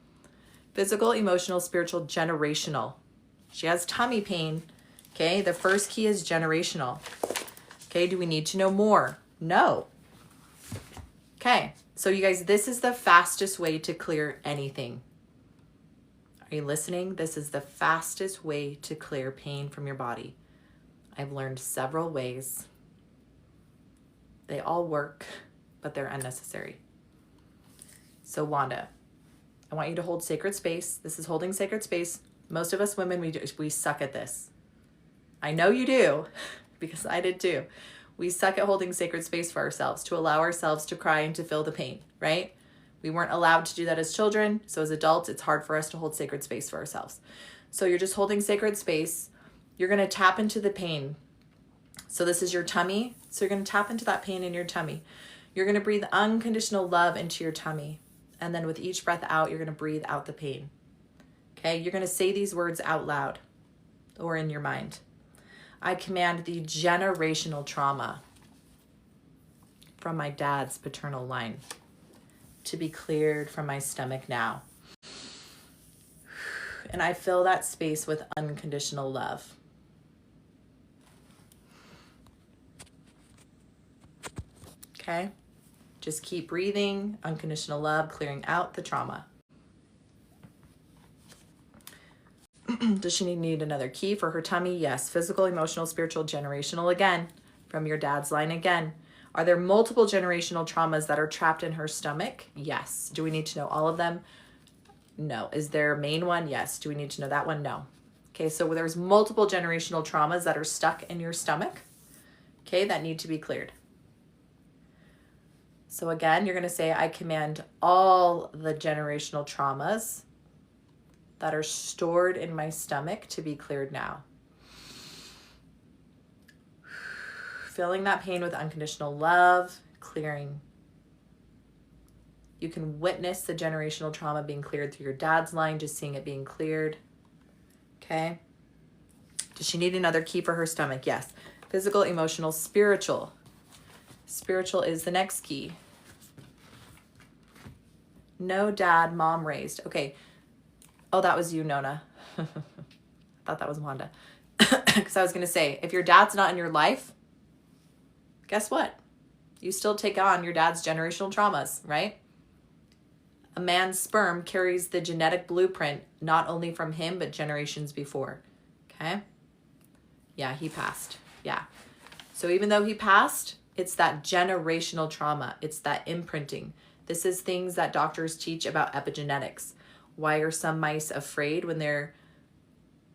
Physical, emotional, spiritual, generational. She has tummy pain. Okay, the first key is generational. Okay, do we need to know more? No. Okay, so you guys, this is the fastest way to clear anything. Are you listening? This is the fastest way to clear pain from your body. I've learned several ways. They all work, but they're unnecessary. So Wanda, I want you to hold sacred space. This is holding sacred space. Most of us women, we suck at this. I know you do, because I did too. We suck at holding sacred space for ourselves, to allow ourselves to cry and to feel the pain, right? We weren't allowed to do that as children. So as adults, it's hard for us to hold sacred space for ourselves. So you're just holding sacred space. You're going to tap into the pain. So this is your tummy. So you're going to tap into that pain in your tummy. You're going to breathe unconditional love into your tummy. And then with each breath out, you're going to breathe out the pain. Okay, you're going to say these words out loud or in your mind. I command the generational trauma from my dad's paternal line to be cleared from my stomach now. And I fill that space with unconditional love. Okay? Just keep breathing, unconditional love, clearing out the trauma. Does she need another key for her tummy? Yes. Physical, emotional, spiritual, generational again. From your dad's line again. Are there multiple generational traumas that are trapped in her stomach? Yes. Do we need to know all of them? No. Is there a main one? Yes. Do we need to know that one? No. Okay, so there's multiple generational traumas that are stuck in your stomach, okay, that need to be cleared. So again, you're going to say, I command all the generational traumas that are stored in my stomach to be cleared now. Filling that pain with unconditional love, clearing. You can witness the generational trauma being cleared through your dad's line, just seeing it being cleared. Okay. Does she need another key for her stomach? Yes. Physical, emotional, spiritual. Spiritual is the next key. No dad, mom raised. Okay. Oh, that was you, Nona. I thought that was Wanda. Because I was going to say, if your dad's not in your life, guess what? You still take on your dad's generational traumas, right? A man's sperm carries the genetic blueprint, not only from him, but generations before. Okay? Yeah, he passed. Yeah. So even though he passed, it's that generational trauma. It's that imprinting. This is things that doctors teach about epigenetics. Why are some mice afraid when they're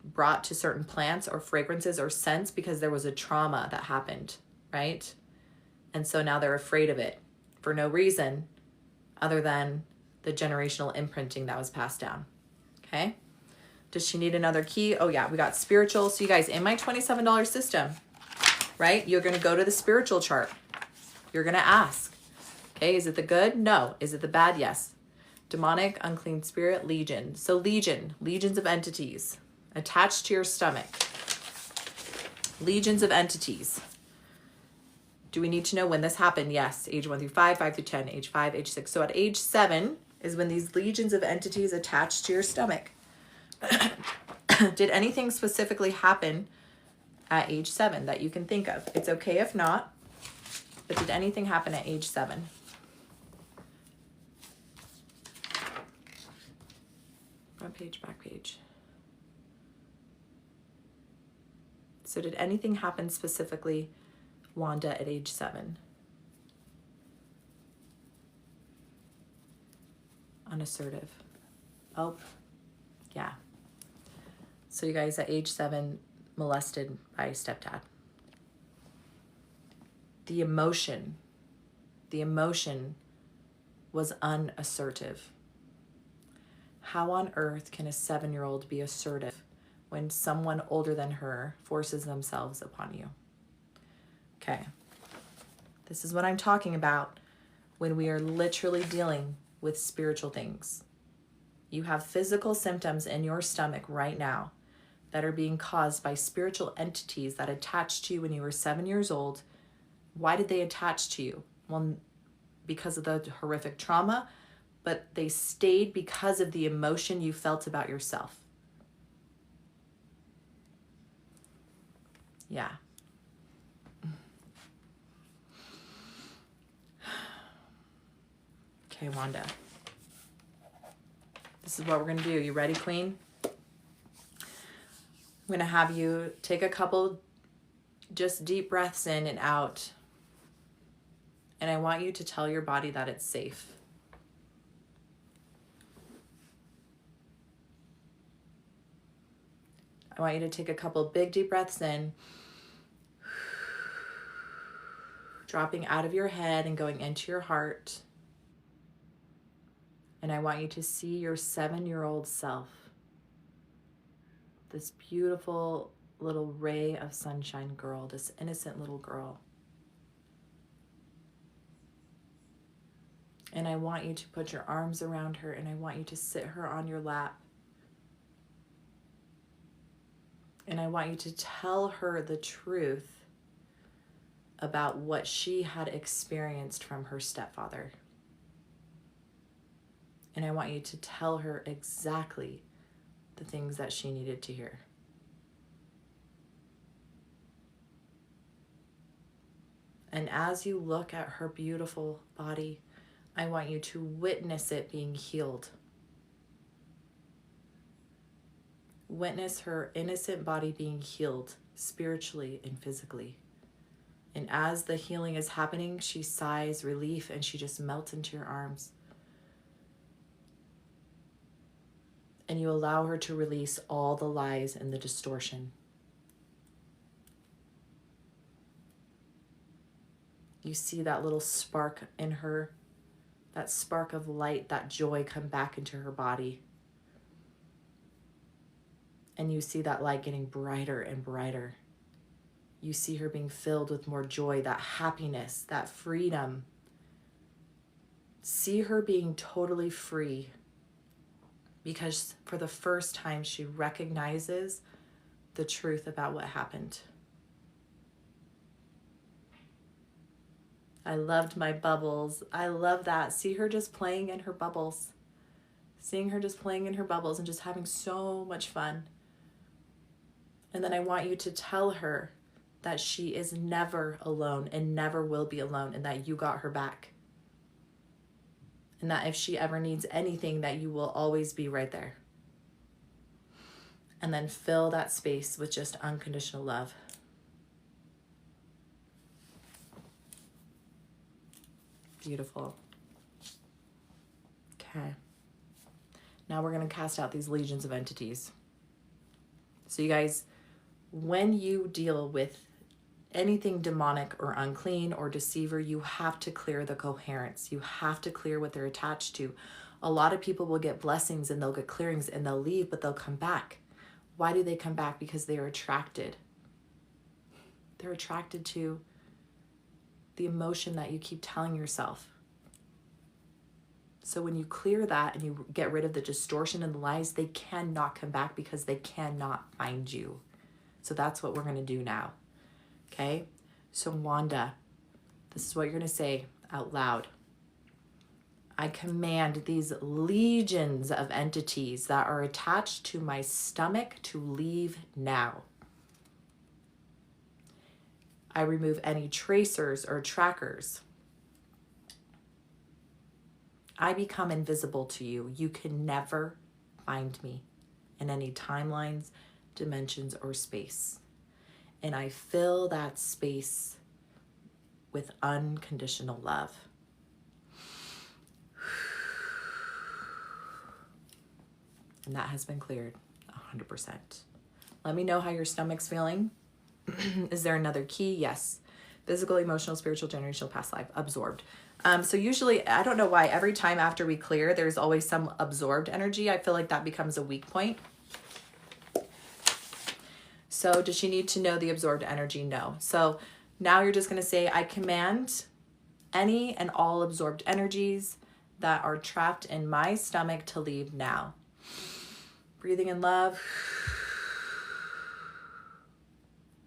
brought to certain plants or fragrances or scents? Because there was a trauma that happened, right? And so now they're afraid of it for no reason other than the generational imprinting that was passed down. Okay? Does she need another key? Oh yeah, we got spiritual. So you guys, in my $27 system, right? You're going to go to the spiritual chart. You're going to ask, okay, is it the good? No. Is it the bad? Yes. Demonic, unclean spirit, legion. So legion, legions of entities attached to your stomach. Legions of entities. Do we need to know when this happened? Yes. Age 1 through 5, 5 through 10, age 5, age 6. So at age 7 is when these legions of entities attached to your stomach. Did anything specifically happen at age 7 that you can think of? It's okay if not, but did anything happen at age 7? Front page, back page. So did anything happen specifically, Wanda, at age 7? Unassertive. Oh, yeah. So you guys at age 7 molested by stepdad. The emotion was unassertive. How on earth can a 7-year-old be assertive when someone older than her forces themselves upon you? Okay. This is what I'm talking about when we are literally dealing with spiritual things. You have physical symptoms in your stomach right now that are being caused by spiritual entities that attached to you when you were 7 years old. Why did they attach to you? Well, because of the horrific trauma, but they stayed because of the emotion you felt about yourself. Yeah. Okay, Wanda. This is what we're going to do. You ready, Queen? I'm going to have you take a couple just deep breaths in and out. And I want you to tell your body that it's safe. I want you to take a couple big deep breaths in, dropping out of your head and going into your heart. And I want you to see your 7-year-old self, this beautiful little ray of sunshine girl, this innocent little girl. And I want you to put your arms around her, and I want you to sit her on your lap. And I want you to tell her the truth about what she had experienced from her stepfather. And I want you to tell her exactly the things that she needed to hear. And as you look at her beautiful body, I want you to witness it being healed. Witness her innocent body being healed spiritually and physically. And as the healing is happening, she sighs relief and she just melts into your arms. And you allow her to release all the lies and the distortion. You see that little spark in her, that spark of light, that joy come back into her body. And you see that light getting brighter and brighter. You see her being filled with more joy, that happiness, that freedom. See her being totally free, because for the first time she recognizes the truth about what happened. I loved my bubbles. I love that. See her just playing in her bubbles. Seeing her just playing in her bubbles and just having so much fun. And then I want you to tell her that she is never alone and never will be alone, and that you got her back. And that if she ever needs anything, that you will always be right there. And then fill that space with just unconditional love. Beautiful. Okay. Now we're going to cast out these legions of entities. So you guys, when you deal with anything demonic or unclean or deceiver, you have to clear the coherence. You have to clear what they're attached to. A lot of people will get blessings and they'll get clearings and they'll leave, but they'll come back. Why do they come back? Because they are attracted. They're attracted to the emotion that you keep telling yourself. So when you clear that and you get rid of the distortion and the lies, they cannot come back because they cannot find you. So that's what we're going to do now. Okay? So Wanda, this is what you're going to say out loud. I command these legions of entities that are attached to my stomach to leave now. I remove any tracers or trackers. I become invisible to you. You can never find me in any timelines, dimensions, or space. And I fill that space with unconditional love. And that has been cleared 100%. Let me know how your stomach's feeling. Is there another key? Yes. Physical, emotional, spiritual, generational, past life, absorbed. So usually, I don't know why, every time after we clear, there's always some absorbed energy. I feel like that becomes a weak point. So does she need to know the absorbed energy? No. So now you're just going to say, I command any and all absorbed energies that are trapped in my stomach to leave now. Breathing in love.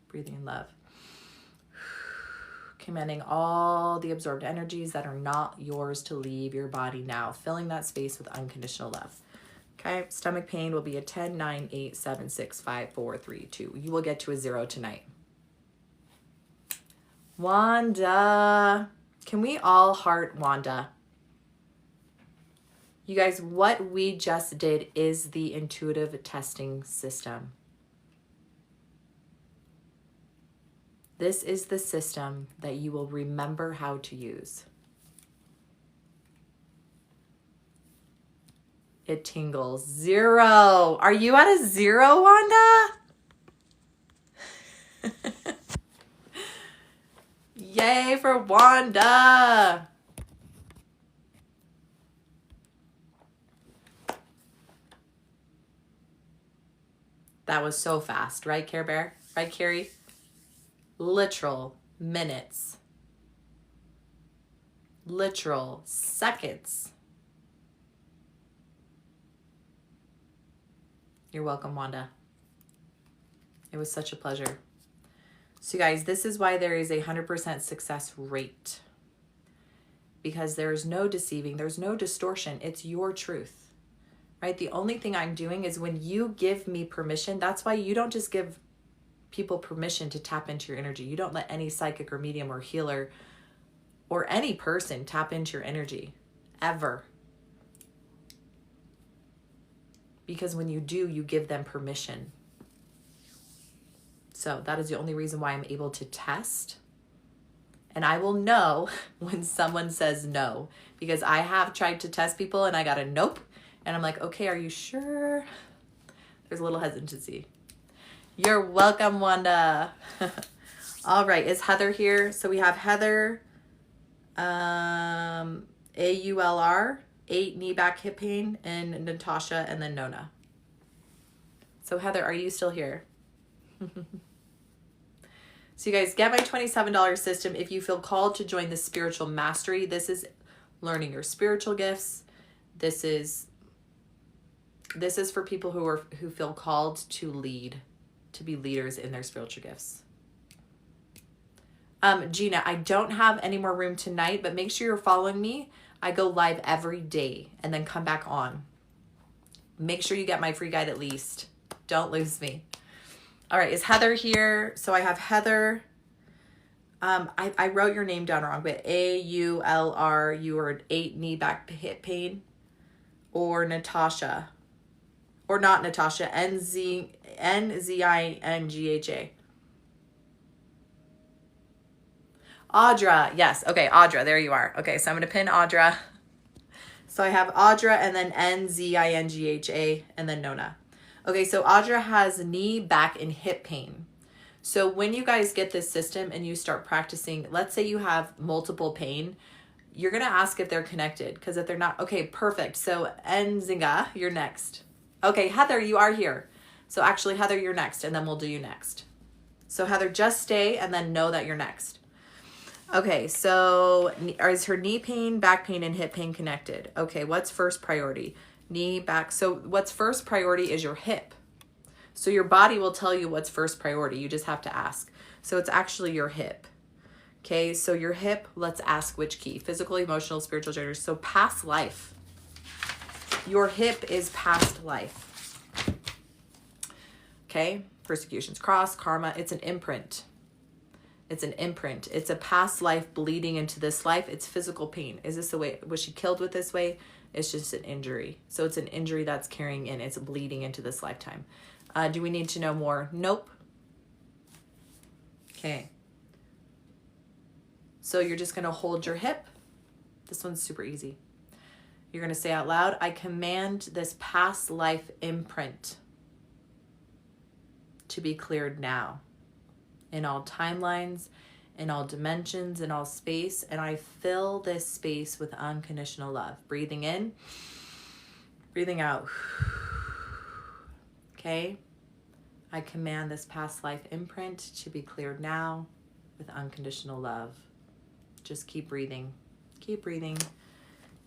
Breathing in love. Commanding all the absorbed energies that are not yours to leave your body now. Filling that space with unconditional love. Okay, stomach pain will be a 10, 9, 8, 7, 6, 5, 4, 3, 2. You will get to a 0 tonight. Wanda. Can we all heart Wanda? You guys, what we just did is the intuitive testing system. This is the system that you will remember how to use. It tingles. 0. Are you at a 0, Wanda? Yay for Wanda. That was so fast, right, Care Bear? Right, Carrie? Literal minutes. Literal seconds. You're welcome, Wanda. It was such a pleasure. So, guys, this is why there is a 100% success rate. Because there's no deceiving, there's no distortion. It's your truth, right? The only thing I'm doing is when you give me permission, that's why you don't just give people permission to tap into your energy. You don't let any psychic or medium or healer or any person tap into your energy, ever. Because when you do, you give them permission. So that is the only reason why I'm able to test. And I will know when someone says no, because I have tried to test people and I got a nope. And I'm like, okay, are you sure? There's a little hesitancy. You're welcome, Wanda. All right, is Heather here? So we have Heather, AULR, 8 knee, back, hip pain, and Natasha, and then Nona. So Heather, are you still here? So you guys, get my $27 system if you feel called to join the spiritual mastery. This is learning your spiritual gifts. This is for people who feel called to lead, to be leaders in their spiritual gifts. Gina, I don't have any more room tonight, but make sure you're following me. I go live every day and then come back on. Make sure you get my free guide at least. Don't lose me. All right, is Heather here? So I have Heather. I wrote your name down wrong, but AULR, you are 8 knee, back, hip pain. Or Natasha. Or not Natasha, NZINGHA. Audra, yes. Okay, Audra, there you are. Okay, so I'm going to pin Audra. So I have Audra and then NZINGHA and then Nona. Okay, so Audra has knee, back, and hip pain. So when you guys get this system and you start practicing, let's say you have multiple pain, you're going to ask if they're connected, because if they're not, okay, perfect. So Nzinga, you're next. Okay, Heather, you are here. So actually, Heather, you're next, and then we'll do you next. So Heather, just stay and then know that you're next. Okay, so is her knee pain, back pain, and hip pain connected? Okay, what's first priority? Knee, back. So what's first priority is your hip. So your body will tell you what's first priority. You just have to ask. So it's actually your hip. Okay, so your hip, let's ask which key. Physical, emotional, spiritual, gender. So past life. Your hip is past life. Okay, persecutions, cross, karma. It's an imprint. It's an imprint. It's a past life bleeding into this life. It's physical pain. Is this the way? Was she killed with this way? It's just an injury. So it's an injury that's carrying in. It's bleeding into this lifetime. Do we need to know more? Nope. Okay. So you're just going to hold your hip. This one's super easy. You're going to say out loud, I command this past life imprint to be cleared now. In all timelines, in all dimensions, in all space, and I fill this space with unconditional love. Breathing in, breathing out. Okay? I command this past life imprint to be cleared now with unconditional love. Just keep breathing. Keep breathing.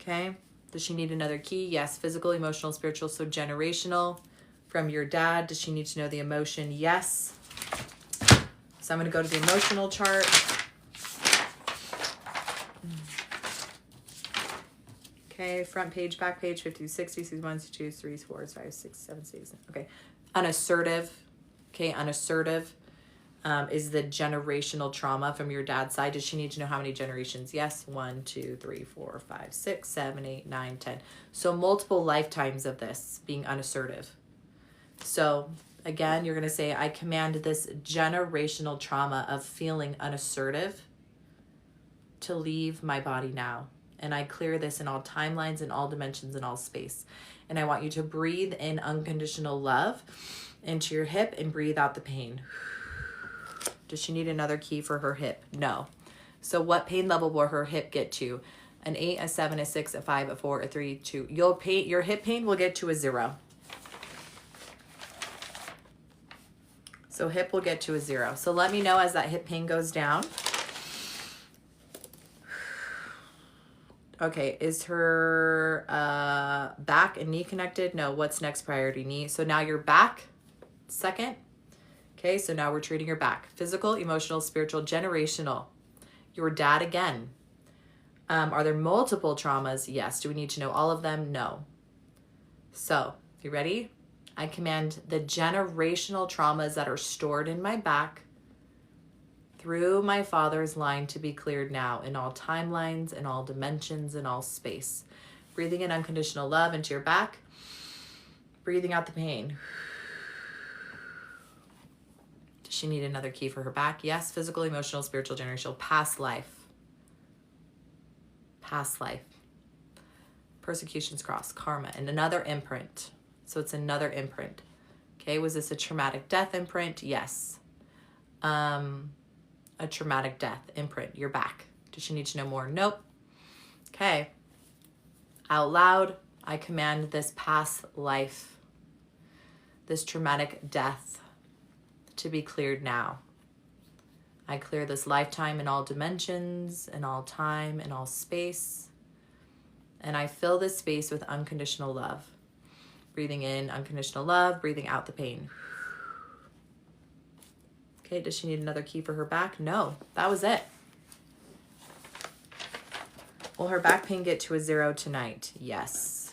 Okay? Does she need another key? Yes. Physical, emotional, spiritual, so generational. from your dad. Does she need to know the emotion? Yes. So I'm going to go to the emotional chart. Okay, front page, back page, 50, 60, 61, 62, 3, 4, 5, 6, 7, 6. Okay, unassertive. Okay, unassertive is the generational trauma from your dad's side. Does she need to know how many generations? Yes, 1, 2, 3, 4, 5, 6, 7, 8, 9, 10. So multiple lifetimes of this being unassertive. So again, you're going to say, I command this generational trauma of feeling unassertive to leave my body now. And I clear this in all timelines, in all dimensions, in all space. And I want you to breathe in unconditional love into your hip and breathe out the pain. Does she need another key for her hip? No. So what pain level will her hip get to? An 8, a 7, a 6, a 5, a 4, a 3, 2. Your hip pain will get to a 0. So hip will get to a 0. So let me know as that hip pain goes down. Okay, is her back and knee connected? No, what's next priority? Knee. So now your back, second. Okay, so now we're treating your back. Physical, emotional, spiritual, generational. Your dad again. Are there multiple traumas? Yes. Do we need to know all of them? No. So, you ready? I command the generational traumas that are stored in my back through my father's line to be cleared now in all timelines, in all dimensions, in all space. Breathing in unconditional love into your back. Breathing out the pain. Does she need another key for her back? Yes. Physical, emotional, spiritual, generational, past life. Past life. Persecutions cross, karma, and another imprint. So it's another imprint. Okay, was this a traumatic death imprint? Yes. A traumatic death imprint, your back. Does she need to know more? Nope. Okay. Out loud, I command this past life, this traumatic death to be cleared now. I clear this lifetime in all dimensions, in all time, in all space. And I fill this space with unconditional love. Breathing in unconditional love, breathing out the pain. Okay, does she need another key for her back? No, that was it. Will her back pain get to a 0 tonight? Yes.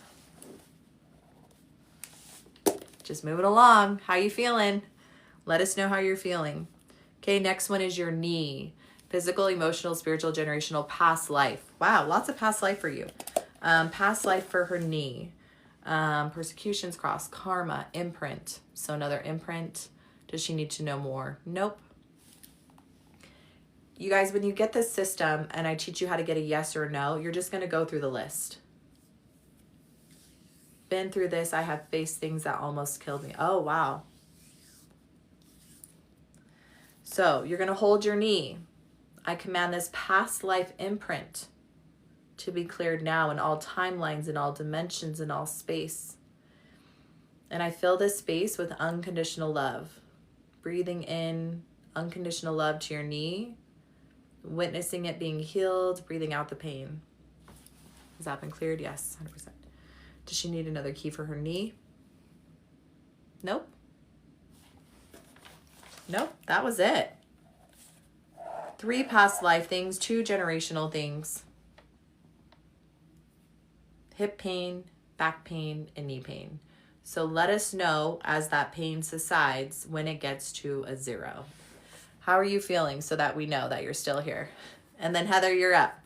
Just moving along. How you feeling? Let us know how you're feeling. Okay, next one is your knee. Physical, emotional, spiritual, generational, past life. Wow, lots of past life for you. Past life for her knee. Persecutions cross, karma, imprint. So another imprint. Does she need to know more? Nope. You guys, when you get this system and I teach you how to get a yes or a no, you're just going to go through the list. Been through this. I have faced things that almost killed me. Oh, wow. So you're going to hold your knee. I command this past life imprint to be cleared now in all timelines, in all dimensions, in all space. And I fill this space with unconditional love. Breathing in unconditional love to your knee, witnessing it being healed, breathing out the pain. Has that been cleared? Yes, 100%. Does she need another key for her knee? Nope. Nope, that was it. 3 past life things, 2 generational things. Hip pain, back pain, and knee pain. So let us know as that pain subsides when it gets to a 0. How are you feeling so that we know that you're still here? And then Heather, you're up.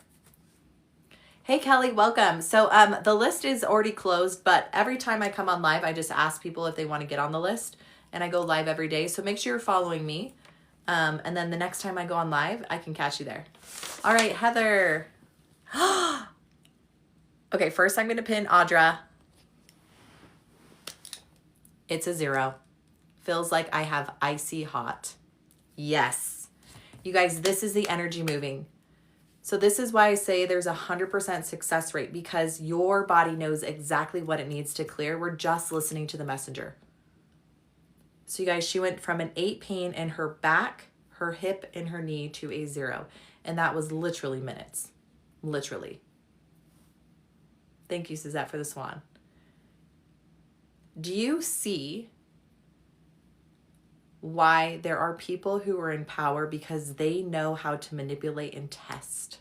Hey Kelly, welcome. So the list is already closed, but every time I come on live, I just ask people if they want to get on the list, and I go live every day. So make sure you're following me. And then the next time I go on live, I can catch you there. All right, Heather. Okay, first I'm going to pin Audra. It's a 0. Feels like I have icy hot. Yes. You guys, this is the energy moving. So this is why I say there's 100% success rate, because your body knows exactly what it needs to clear. We're just listening to the messenger. So you guys, she went from an 8 pain in her back, her hip, and her knee to a 0. And that was literally minutes. Literally. Thank you, Suzette, for the swan. Do you see why there are people who are in power because they know how to manipulate and test.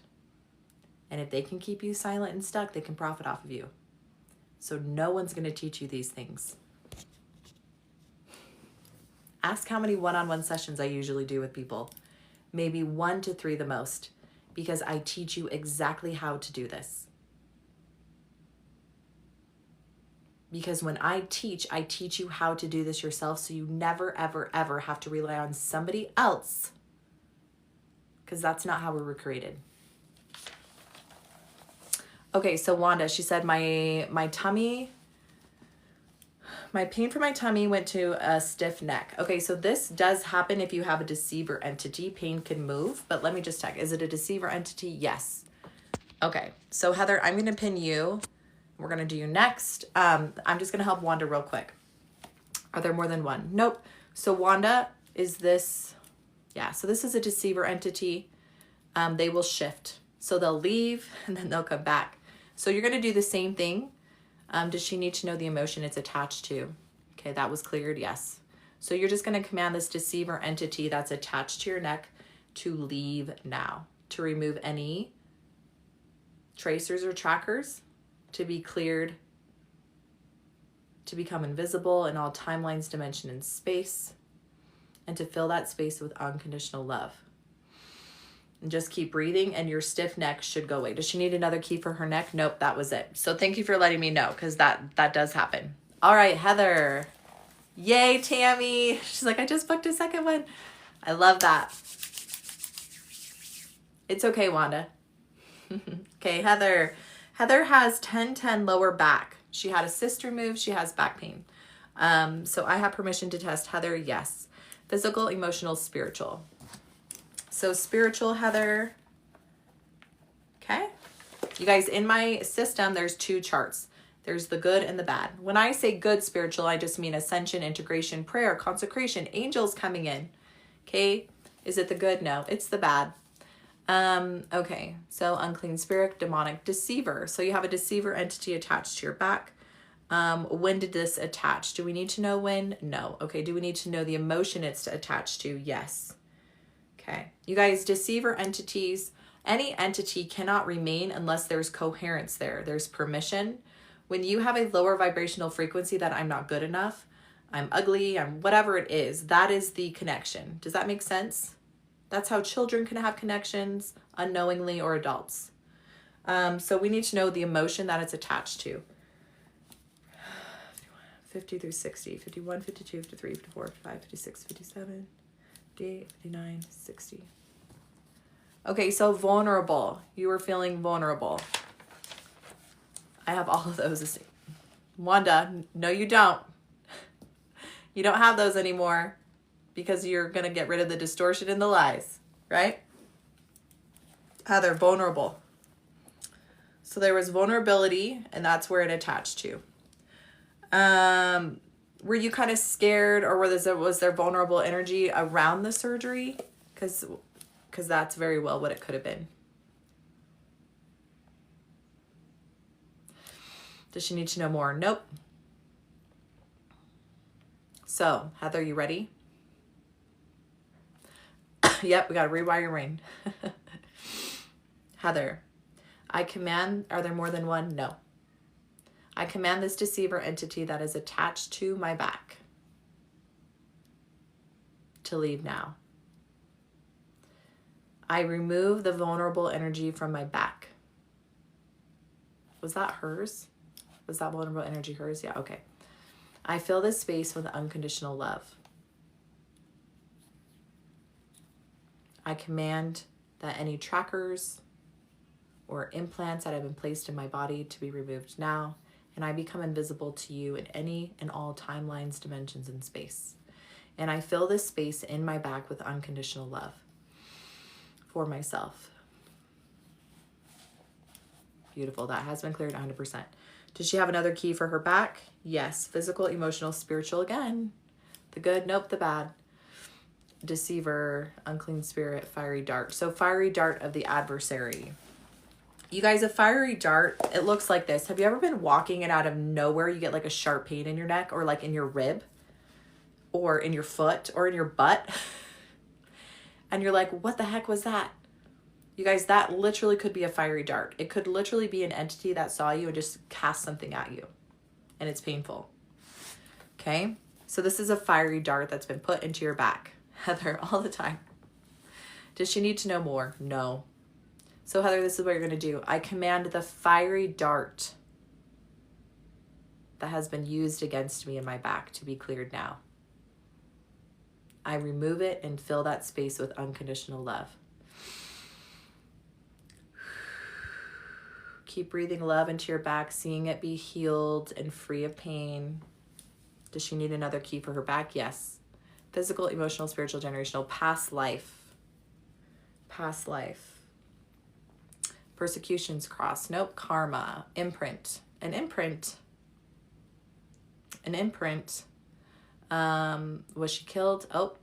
And if they can keep you silent and stuck, they can profit off of you. So no one's going to teach you these things. Ask how many one-on-one sessions I usually do with people. Maybe 1 to 3 the most, because I teach you exactly how to do this. Because when I teach you how to do this yourself, so you never, ever, ever have to rely on somebody else, because that's not how we were created. Okay, so Wanda, she said my tummy, my pain for my tummy went to a stiff neck. Okay, so this does happen if you have a deceiver entity. Pain can move, but let me just check. Is it a deceiver entity? Yes. Okay, so Heather, I'm going to pin you. We're going to do you next. I'm just going to help Wanda real quick. Are there more than one? Nope. So Wanda, is this, yeah, so this is a deceiver entity. They will shift. So they'll leave and then they'll come back. So you're going to do the same thing. Does she need to know the emotion it's attached to? Okay, that was cleared, yes. So you're just going to command this deceiver entity that's attached to your neck to leave now, to remove any tracers or trackers, to be cleared, to become invisible in all timelines, dimension, and space, and to fill that space with unconditional love. And just keep breathing, and your stiff neck should go away. Does she need another key for her neck? Nope, that was it. So thank you for letting me know, because that does happen. All right, Heather. Yay, Tammy. She's like, I just booked a second one. I love that. It's okay, Wanda. Okay, Heather. Heather has 10-10 lower back. She had a cyst removed. She has back pain. So I have permission to test Heather. Yes. Physical, emotional, spiritual. So spiritual, Heather. Okay. You guys, in my system, there's 2 charts. There's the good and the bad. When I say good spiritual, I just mean ascension, integration, prayer, consecration, angels coming in. Okay. Is it the good? No, it's the bad. Okay. So unclean spirit, demonic, deceiver. So you have a deceiver entity attached to your back. When did this attach? Do we need to know when? No. Okay. Do we need to know the emotion it's attached to? Yes. Okay. You guys, deceiver entities, any entity cannot remain unless there's coherence there. There's permission. When you have a lower vibrational frequency that I'm not good enough, I'm ugly, I'm whatever it is, that is the connection. Does that make sense? That's how children can have connections unknowingly, or adults. So we need to know the emotion that it's attached to. 50 through 60, 51, 52, 53, 54, 55, 56, 57. 58, 59, 60. Okay, so vulnerable. You were feeling vulnerable. I have all of those. Wanda, no you don't. You don't have those anymore because you're going to get rid of the distortion and the lies, right? Heather, vulnerable. So there was vulnerability, and that's where it attached to. Were you kind of scared, or was there vulnerable energy around the surgery? Because that's very well what it could have been. Does she need to know more? Nope. So, Heather, you ready? Yep, we got to rewire your brain. Heather, I command, are there more than one? No. I command this deceiver entity that is attached to my back to leave now. I remove the vulnerable energy from my back. Was that hers? Was that vulnerable energy hers? Yeah, okay. I fill this space with unconditional love. I command that any trackers or implants that have been placed in my body to be removed now, and I become invisible to you in any and all timelines, dimensions, and space. And I fill this space in my back with unconditional love for myself. Beautiful. That has been cleared 100%. Does she have another key for her back? Yes. Physical, emotional, spiritual again. The good, nope, the bad. Deceiver, unclean spirit, fiery dart. So fiery dart of the adversary. You guys, a fiery dart, it looks like this. Have you ever been walking and out of nowhere you get like a sharp pain in your neck or like in your rib? or in your foot or in your butt. And you're like, what the heck was that? You guys, that literally could be a fiery dart. It could literally be an entity that saw you and just cast something at you. And it's painful. Okay? So this is a fiery dart that's been put into your back. Heather, all the time. Does she need to know more? No. So Heather, this is what you're going to do. I command the fiery dart that has been used against me in my back to be cleared now. I remove it and fill that space with unconditional love. Keep breathing love into your back, seeing it be healed and free of pain. Does she need another key for her back? Yes. Physical, emotional, spiritual, generational, past life. Past life. Persecutions, cross. Nope. Karma. Imprint. An imprint. An imprint. Was she killed? Oh.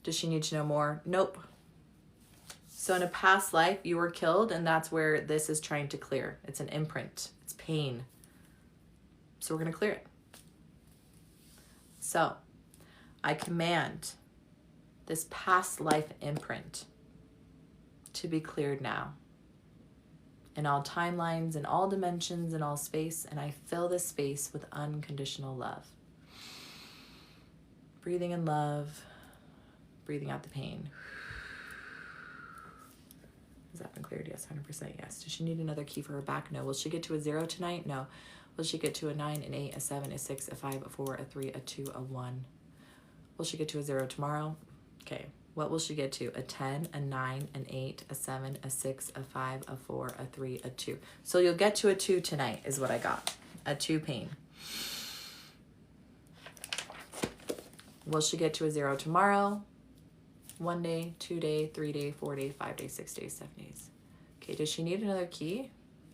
Does she need to know more? Nope. So in a past life, you were killed, and that's where this is trying to clear. It's an imprint. It's pain. So we're going to clear it. So I command this past life imprint to be cleared now. In all timelines, in all dimensions, in all space, and I fill this space with unconditional love. Breathing in love, breathing out the pain. Has that been cleared? Yes, 100% yes. Does she need another key for her back? No. Will she get to a 0 tonight? No. Will she get to a 9, an 8, a 7, a 6, a 5, a 4, a 3, a 2, a 1? Will she get to a 0 tomorrow? Okay. What will she get to? A 10, a 9, an 8, a 7, a 6, a 5, a 4, a 3, a 2. So you'll get to a 2 tonight is what I got. A 2 pain. Will she get to a 0 tomorrow? 1 day, 2 day, 3 day, 4 day, 5 days, 6 days, 7 days. Okay, does she need another key?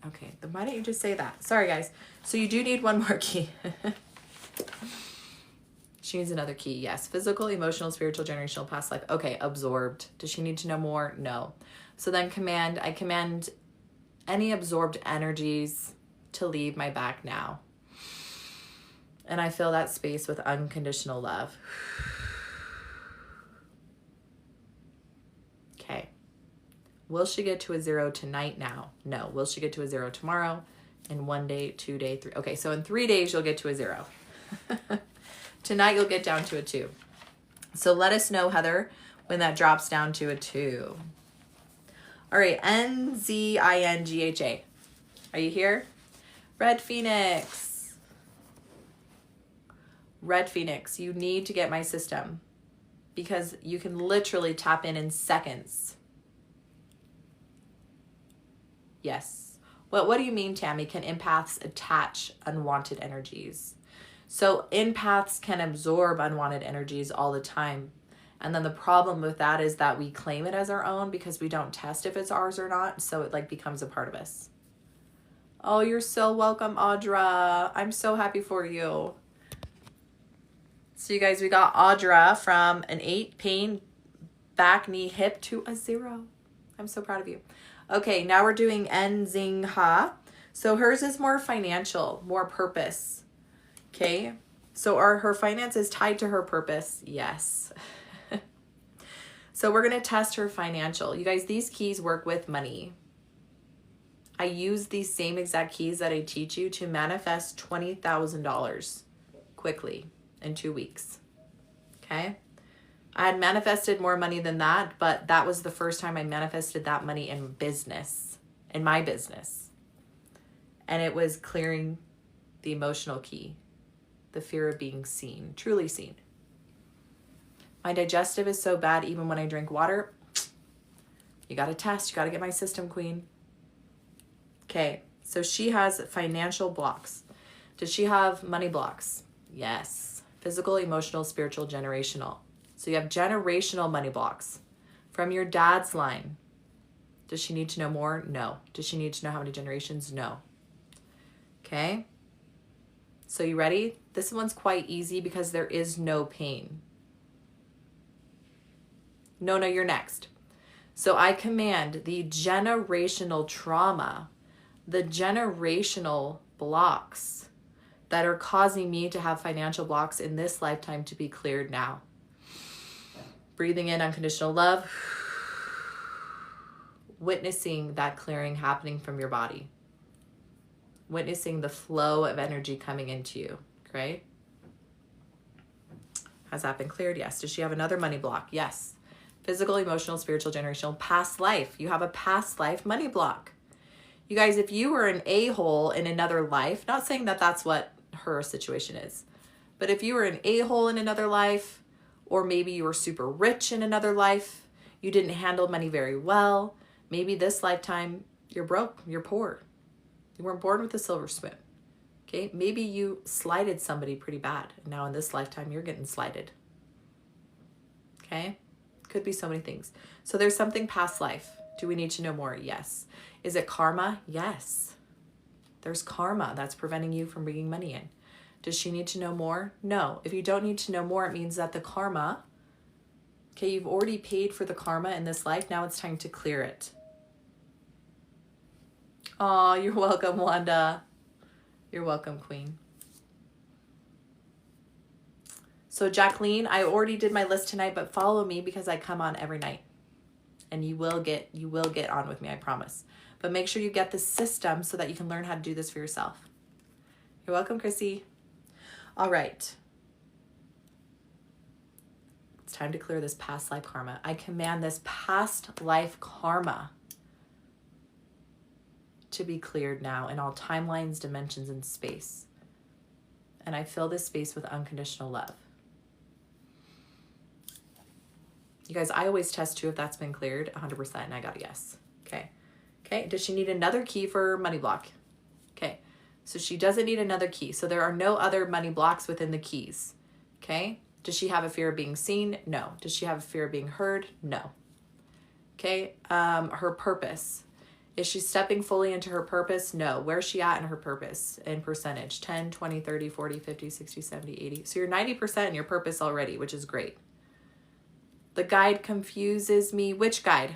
Okay, then why don't you just say that? Sorry, guys. So you do need one more key. She needs another key, yes. Physical, emotional, spiritual, generational, past life. Okay, absorbed. Does she need to know more? No. So then I command any absorbed energies to leave my back now. And I fill that space with unconditional love. Okay. Will she get to a 0 tonight now? No. Will she get to a 0 tomorrow? In 1 day, 2 day, 3. Okay, so in 3 days, you'll get to a 0. Tonight, you'll get down to a 2. So let us know, Heather, when that drops down to a 2. All right, NZINGHA. Are you here? Red Phoenix. Red Phoenix, you need to get my system because you can literally tap in seconds. Yes. Well, what do you mean, Tammy? Can empaths attach unwanted energies? So empaths can absorb unwanted energies all the time. And then the problem with that is that we claim it as our own because we don't test if it's ours or not. So it like becomes a part of us. Oh, you're so welcome, Audra. I'm so happy for you. So you guys, we got Audra from an 8 pain, back, knee, hip to a 0. I'm so proud of you. Okay, now we're doing Nzingha. So hers is more financial, more purpose. Okay, so are her finances tied to her purpose? Yes. So we're going to test her financial. You guys, these keys work with money. I use these same exact keys that I teach you to manifest $20,000 quickly in 2 weeks. Okay. I had manifested more money than that, but that was the first time I manifested that money in business, in my business. And it was clearing the emotional key, the fear of being seen, truly seen. My digestive is so bad, even when I drink water, you got to test, you got to get my system, queen. Okay, so she has financial blocks. Does she have money blocks? Yes. Physical, emotional, spiritual, generational. So you have generational money blocks from your dad's line. Does she need to know more? No. Does she need to know how many generations? No. Okay. So you ready? This one's quite easy because there is no pain. No, you're next. So I command the generational trauma, the generational blocks that are causing me to have financial blocks in this lifetime to be cleared now. Breathing in unconditional love, witnessing that clearing happening from your body, witnessing the flow of energy coming into you, okay? Has that been cleared? Yes. Does she have another money block? Yes. Physical, emotional, spiritual, generational, past life. You have a past life money block. You guys, if you were an a-hole in another life, not saying that that's what her situation is, but if you were an a-hole in another life, or maybe you were super rich in another life, you didn't handle money very well, maybe this lifetime you're broke, you're poor. You weren't born with a silver spoon. Okay, maybe you slighted somebody pretty bad. And now in this lifetime, you're getting slighted. Okay, could be so many things. So there's something past life. Do we need to know more? Yes. Is it karma? Yes. There's karma that's preventing you from bringing money in. Does she need to know more? No. If you don't need to know more, it means that the karma, okay, you've already paid for the karma in this life. Now it's time to clear it. Oh, you're welcome, Wanda. You're welcome, Queen. So Jacqueline, I already did my list tonight, but follow me because I come on every night. And you will get on with me, I promise. But make sure you get the system so that you can learn how to do this for yourself. You're welcome, Chrissy. All right. It's time to clear this past life karma. I command this past life karma to be cleared now in all timelines, dimensions, and space. And I fill this space with unconditional love. You guys, I always test too if that's been cleared, 100%, and I got a yes. Okay. Okay, does she need another key for money block? Okay, so she doesn't need another key. So there are no other money blocks within the keys. Okay, does she have a fear of being seen? No. Does she have a fear of being heard? No. Okay, her purpose. Is she stepping fully into her purpose? No. Where's she at in her purpose in percentage? 10, 20, 30, 40, 50, 60, 70, 80. So you're 90% in your purpose already, which is great. The guide confuses me. Which guide?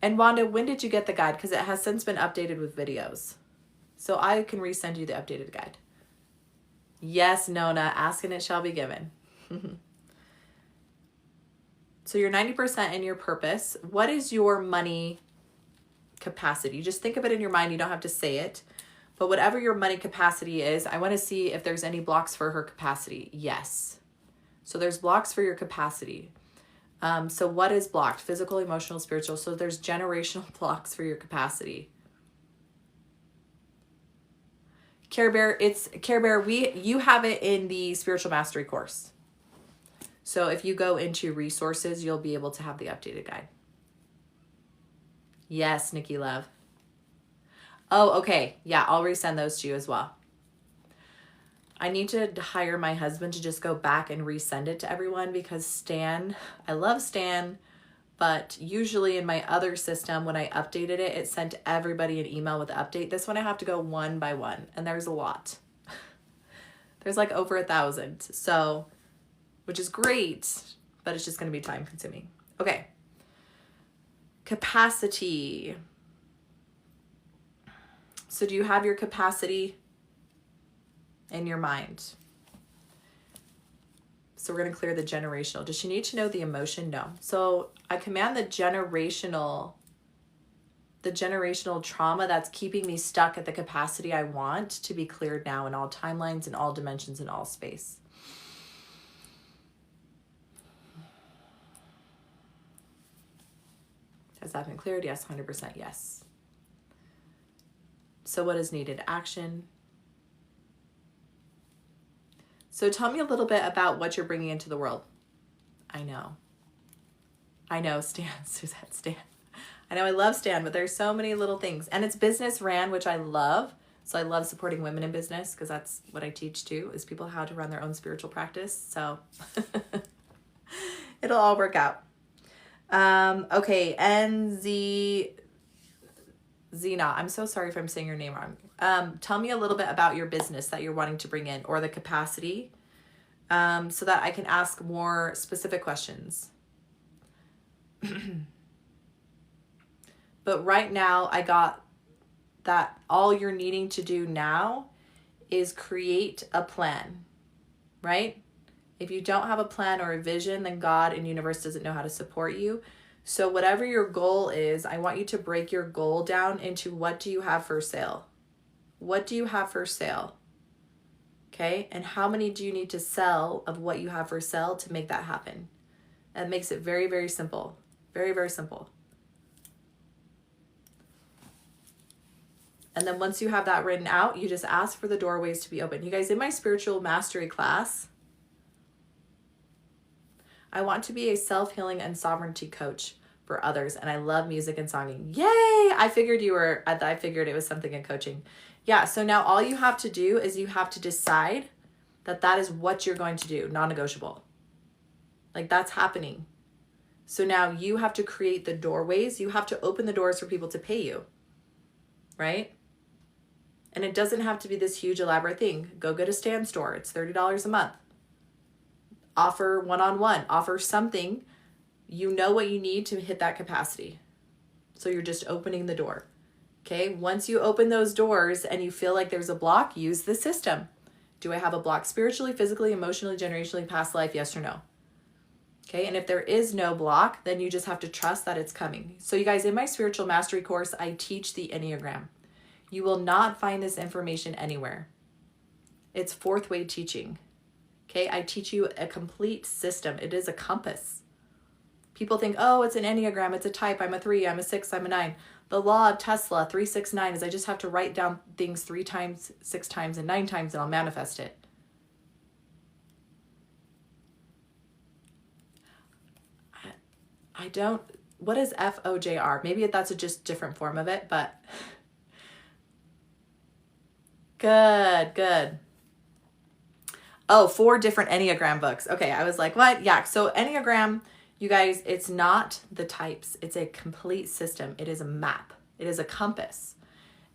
And Wanda, when did you get the guide? Because it has since been updated with videos. So I can resend you the updated guide. Yes, Nona, ask and it shall be given. So you're 90% in your purpose. What is your money capacity? Just think of it in your mind. You don't have to say it. But whatever your money capacity is, I want to see if there's any blocks for her capacity. Yes. So there's blocks for your capacity. So what is blocked? Physical, emotional, spiritual. So there's generational blocks for your capacity. Care Bear, you have it in the Spiritual Mastery course. So if you go into resources, you'll be able to have the updated guide. Yes, Nikki Love. Oh, okay. Yeah, I'll resend those to you as well. I need to hire my husband to just go back and resend it to everyone because Stan, I love Stan, but usually in my other system, when I updated it, it sent everybody an email with the update. This one I have to go one by one, and there's a lot. There's like over 1,000. So, which is great, but it's just going to be time consuming. Okay. Capacity. So do you have your capacity in your mind? So we're going to clear the generational. Does she need to know the emotion? No. So I command the generational trauma that's keeping me stuck at the capacity I want to be cleared now in all timelines, in all dimensions, in all space. Has that been cleared? Yes, 100% yes. So what is needed? Action. So tell me a little bit about what you're bringing into the world. I know, Stan, Suzette, Stan. I know I love Stan, but there's so many little things. And it's business ran, which I love. So I love supporting women in business because that's what I teach too, is people how to run their own spiritual practice. So it'll all work out. Okay, Zena, I'm so sorry if I'm saying your name wrong. Tell me a little bit about your business that you're wanting to bring in or the capacity so that I can ask more specific questions. But right now I got that all you're needing to do now is create a plan, right? If you don't have a plan or a vision, then God and universe doesn't know how to support you. So whatever your goal is, I want you to break your goal down into what do you have for sale? What do you have for sale? Okay, and how many do you need to sell of what you have for sale to make that happen? That makes it very, very simple. Very, very simple. And then once you have that written out, you just ask for the doorways to be open. You guys, in my spiritual mastery class, I want to be a self-healing and sovereignty coach for others. And I love music and songing. Yay! I figured it was something in coaching. Yeah, so now all you have to do is you have to decide that is what you're going to do, non-negotiable. Like that's happening. So now you have to create the doorways. You have to open the doors for people to pay you, right? And it doesn't have to be this huge elaborate thing. Go get a stand store. It's $30 a month. Offer one-on-one. Offer something. You know what you need to hit that capacity. So you're just opening the door. Okay, once you open those doors and you feel like there's a block, use the system. Do I have a block spiritually, physically, emotionally, generationally, past life, yes or no? Okay, and if there is no block, then you just have to trust that it's coming. So you guys, in my spiritual mastery course, I teach the Enneagram. You will not find this information anywhere. It's fourth way teaching. Okay, I teach you a complete system. It is a compass. People think, oh, it's an Enneagram, it's a type, I'm a 3, I'm a 6, I'm a 9. The law of Tesla, 369, is I just have to write down things 3 times, 6 times, and 9 times, and I'll manifest it. I don't, what is FOJR? Maybe that's a just different form of it, but good. Oh, 4 different Enneagram books. Okay, I was like, what? Yeah, so Enneagram, you guys, it's not the types. It's a complete system. It is a map. It is a compass.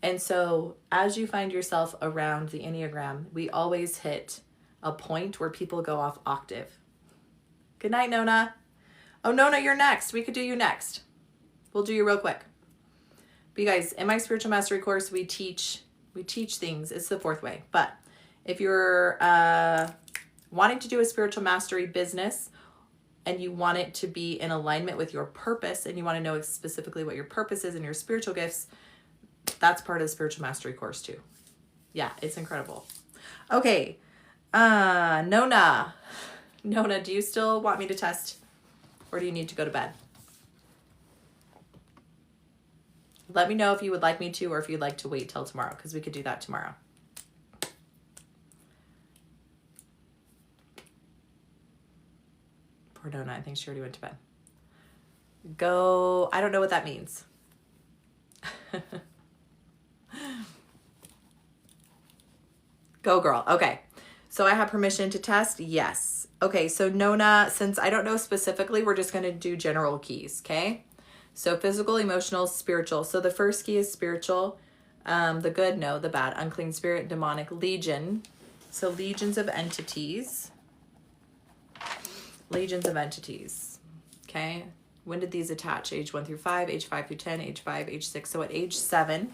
And so as you find yourself around the Enneagram, we always hit a point where people go off octave. Good night, Nona. Oh, Nona, you're next. We could do you next. We'll do you real quick. But you guys, in my spiritual mastery course, we teach things. It's the fourth way. But if you're wanting to do a spiritual mastery business, and you want it to be in alignment with your purpose, and you want to know specifically what your purpose is and your spiritual gifts, that's part of the spiritual mastery course too. Yeah, it's incredible. Okay, Nona, do you still want me to test, or do you need to go to bed? Let me know if you would like me to, or if you'd like to wait till tomorrow, because we could do that tomorrow. Poor Nona, I think she already went to bed. Go, I don't know what that means. Go girl. Okay, so I have permission to test? Yes. Okay, so Nona, since I don't know specifically, we're just going to do general keys, okay? So physical, emotional, spiritual. So the first key is spiritual. The good, no. The bad, unclean spirit, demonic, legion. So legions of entities. Legions of entities, okay? When did these attach? Age 1 through 5, age 5 through 10, age 5, age 6. So at age 7,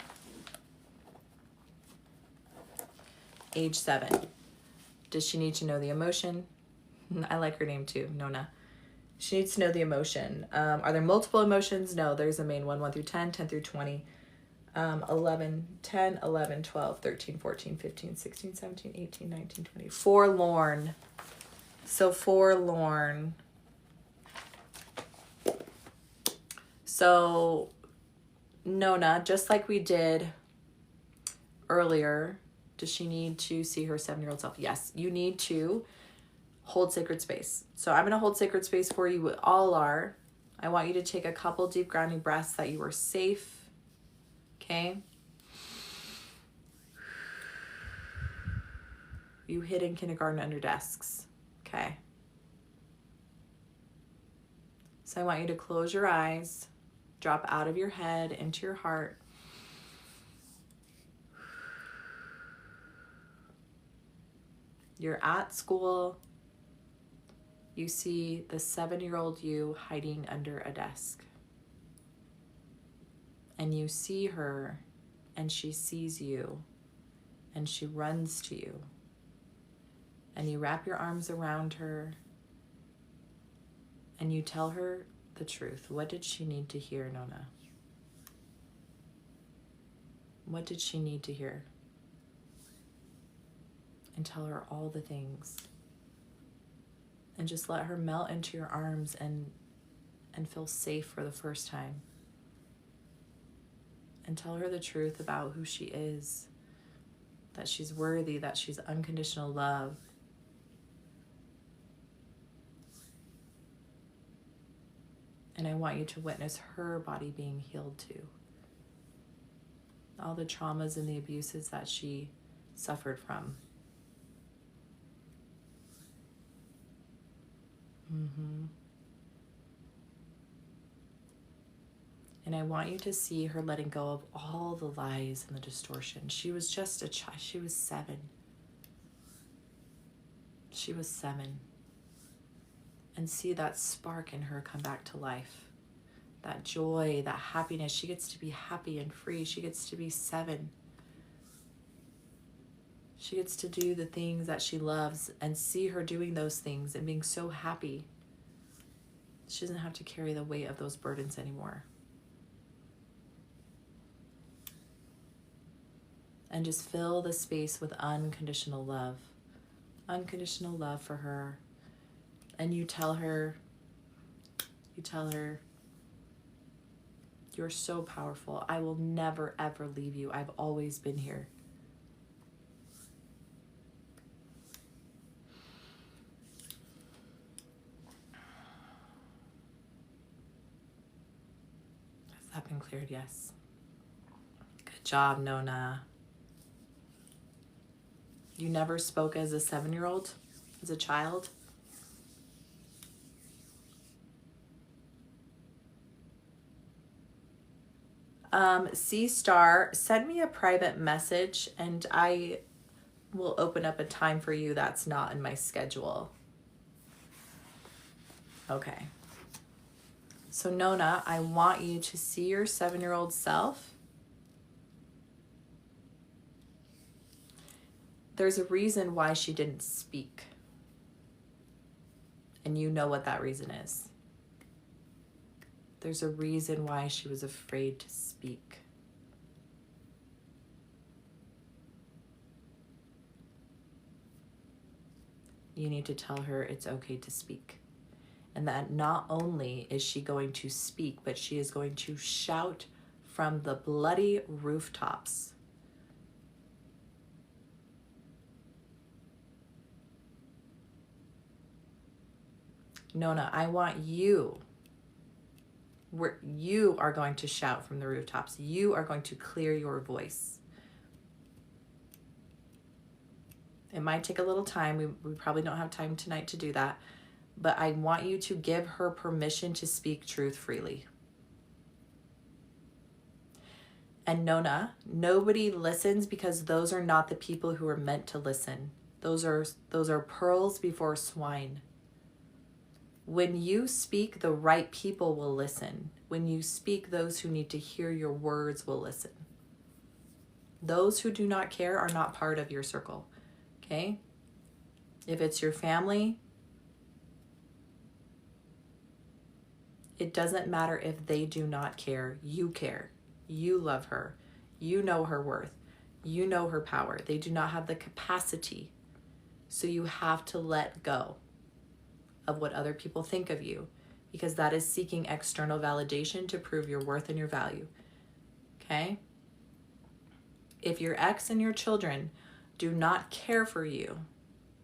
does she need to know the emotion? I like her name too, Nona. She needs to know the emotion. Are there multiple emotions? No, there's a main one, 1 through 10, 10 through 20, 11, 10, 11, 12, 13, 14, 15, 16, 17, 18, 19, 20. Forlorn. So forlorn. So Nona, just like we did earlier, does she need to see her 7-year-old self? Yes, you need to hold sacred space. So I'm going to hold sacred space for you. We all are. I want you to take a couple deep grounding breaths that you are safe. Okay. You hid in kindergarten under desks. Okay. So I want you to close your eyes, drop out of your head into your heart. You're at school. You see the 7-year-old you hiding under a desk. And you see her and she sees you and she runs to you and you wrap your arms around her and you tell her the truth. What did she need to hear, Nona? What did she need to hear? And tell her all the things. And just let her melt into your arms and feel safe for the first time. And tell her the truth about who she is, that she's worthy, that she's unconditional love. And I want you to witness her body being healed too. All the traumas and the abuses that she suffered from. And I want you to see her letting go of all the lies and the distortion. She was just a child. She was 7. She was 7. And see that spark in her come back to life. That joy, that happiness. She gets to be happy and free. She gets to be 7. She gets to do the things that she loves and see her doing those things and being so happy. She doesn't have to carry the weight of those burdens anymore. And just fill the space with unconditional love. Unconditional love for her. And you tell her, you're so powerful. I will never, ever leave you. I've always been here. Has that been cleared? Yes. Good job, Nona. You never spoke as a 7-year-old, as a child? C-Star, send me a private message and I will open up a time for you that's not in my schedule. Okay. So Nona, I want you to see your 7-year-old self. There's a reason why she didn't speak. And you know what that reason is. There's a reason why she was afraid to speak. You need to tell her it's okay to speak. And that not only is she going to speak, but she is going to shout from the bloody rooftops. Nona, I want you. You are going to shout from the rooftops. You are going to clear your voice. It might take a little time. We probably don't have time tonight to do that. But I want you to give her permission to speak truth freely. And Nona, nobody listens because those are not the people who are meant to listen. Those are pearls before swine. When you speak, the right people will listen. When you speak, those who need to hear your words will listen. Those who do not care are not part of your circle, okay? If it's your family, it doesn't matter if they do not care. You care. You love her. You know her worth. You know her power. They do not have the capacity. So you have to let go of what other people think of you, because that is seeking external validation to prove your worth and your value. Okay? If your ex and your children do not care for you,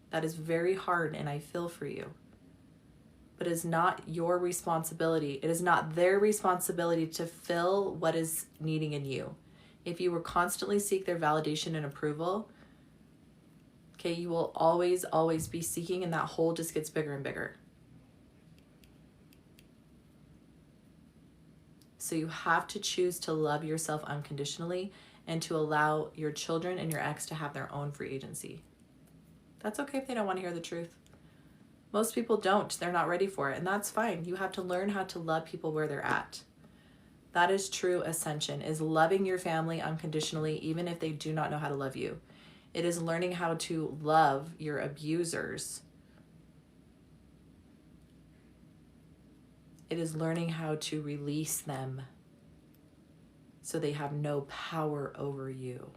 that is very hard and I feel for you. But it is not your responsibility. It is not their responsibility to fill what is needing in you. If you will constantly seek their validation and approval, okay, you will always, always be seeking, and that hole just gets bigger and bigger. So you have to choose to love yourself unconditionally and to allow your children and your ex to have their own free agency. That's okay if they don't want to hear the truth. Most people don't. They're not ready for it, and that's fine. You have to learn how to love people where they're at. That is true ascension, is loving your family unconditionally, even if they do not know how to love you. It is learning how to love your abusers. It is learning how to release them so they have no power over you.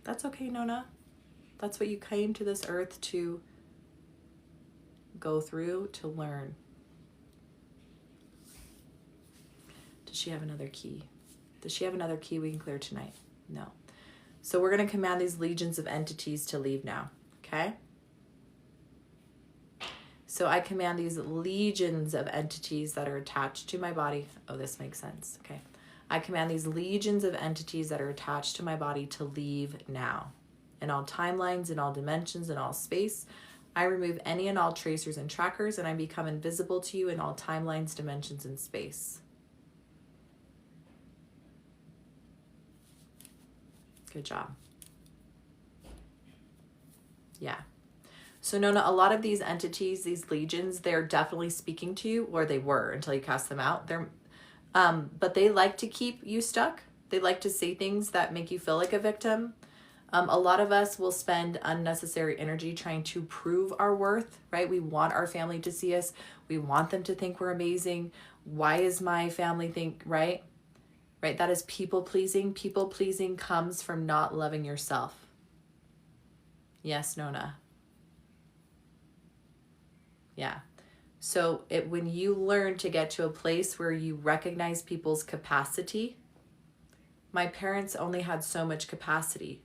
That's okay, Nona. That's what you came to this earth to go through, to learn. Does she have another key? Does she have another key we can clear tonight? No. So we're going to command these legions of entities to leave now, okay? So I command these legions of entities that are attached to my body. Oh, this makes sense. Okay. I command these legions of entities that are attached to my body to leave now. In all timelines, in all dimensions, in all space, I remove any and all tracers and trackers, and I become invisible to you in all timelines, dimensions, and space. Good job. Yeah. So Nona, a lot of these entities, these legions, they're definitely speaking to you, or they were until you cast them out. But they like to keep you stuck. They like to say things that make you feel like a victim. A lot of us will spend unnecessary energy trying to prove our worth, right? We want our family to see us. We want them to think we're amazing. Why is my family think, right? Right? That is people pleasing. People pleasing comes from not loving yourself. Yes, Nona. Yeah. So when you learn to get to a place where you recognize people's capacity, my parents only had so much capacity.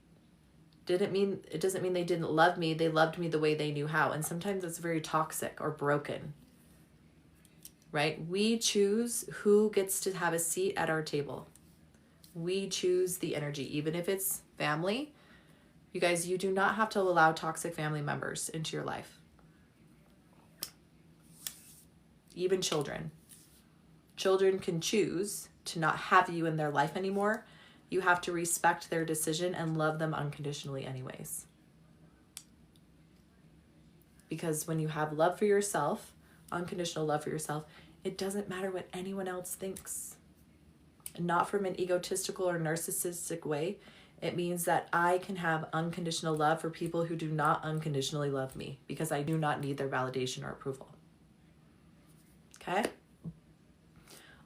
It doesn't mean they didn't love me. They loved me the way they knew how. And sometimes it's very toxic or broken, right? We choose who gets to have a seat at our table. We choose the energy, even if it's family. You guys, you do not have to allow toxic family members into your life. Even children. Children can choose to not have you in their life anymore. You have to respect their decision and love them unconditionally anyways. Because when you have love for yourself, unconditional love for yourself, it doesn't matter what anyone else thinks. Not from an egotistical or narcissistic way. It means that I can have unconditional love for people who do not unconditionally love me, because I do not need their validation or approval. Okay?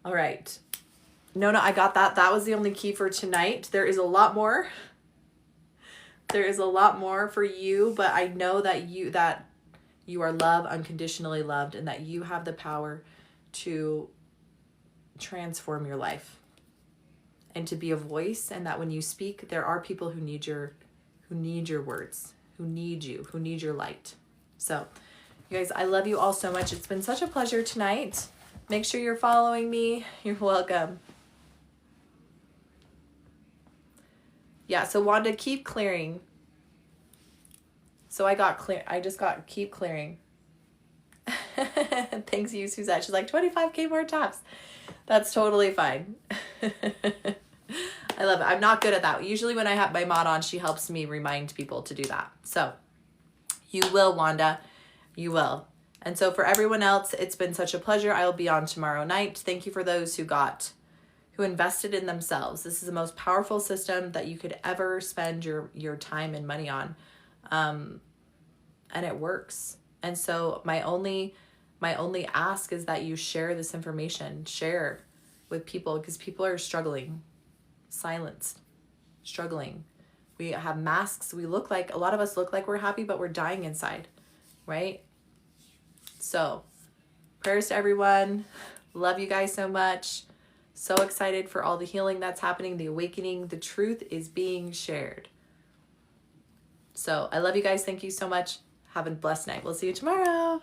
All right. Nona, I got that. That was the only key for tonight. There is a lot more. There is a lot more for you, but I know that you are loved, unconditionally loved, and that you have the power to transform your life and to be a voice, and that when you speak, there are people who need your words, who need you, who need your light. So, you guys, I love you all so much. It's been such a pleasure tonight. Make sure you're following me. You're welcome. Yeah, so Wanda, keep clearing. So I just got keep clearing. Thanks you, Suzette. She's like 25K more taps. That's totally fine. I love it. I'm not good at that. Usually when I have my mod on, she helps me remind people to do that. So you will, Wanda. You will. And so for everyone else, it's been such a pleasure. I will be on tomorrow night. Thank you for those who invested in themselves. This is the most powerful system that you could ever spend your time and money on. And it works. And so my only ask is that you share this information, share with people, because people are struggling, silenced, struggling. We have masks. A lot of us look like we're happy, but we're dying inside, right? So prayers to everyone. Love you guys so much. So excited for all the healing that's happening, the awakening, the truth is being shared. So I love you guys. Thank you so much. Have a blessed night. We'll see you tomorrow.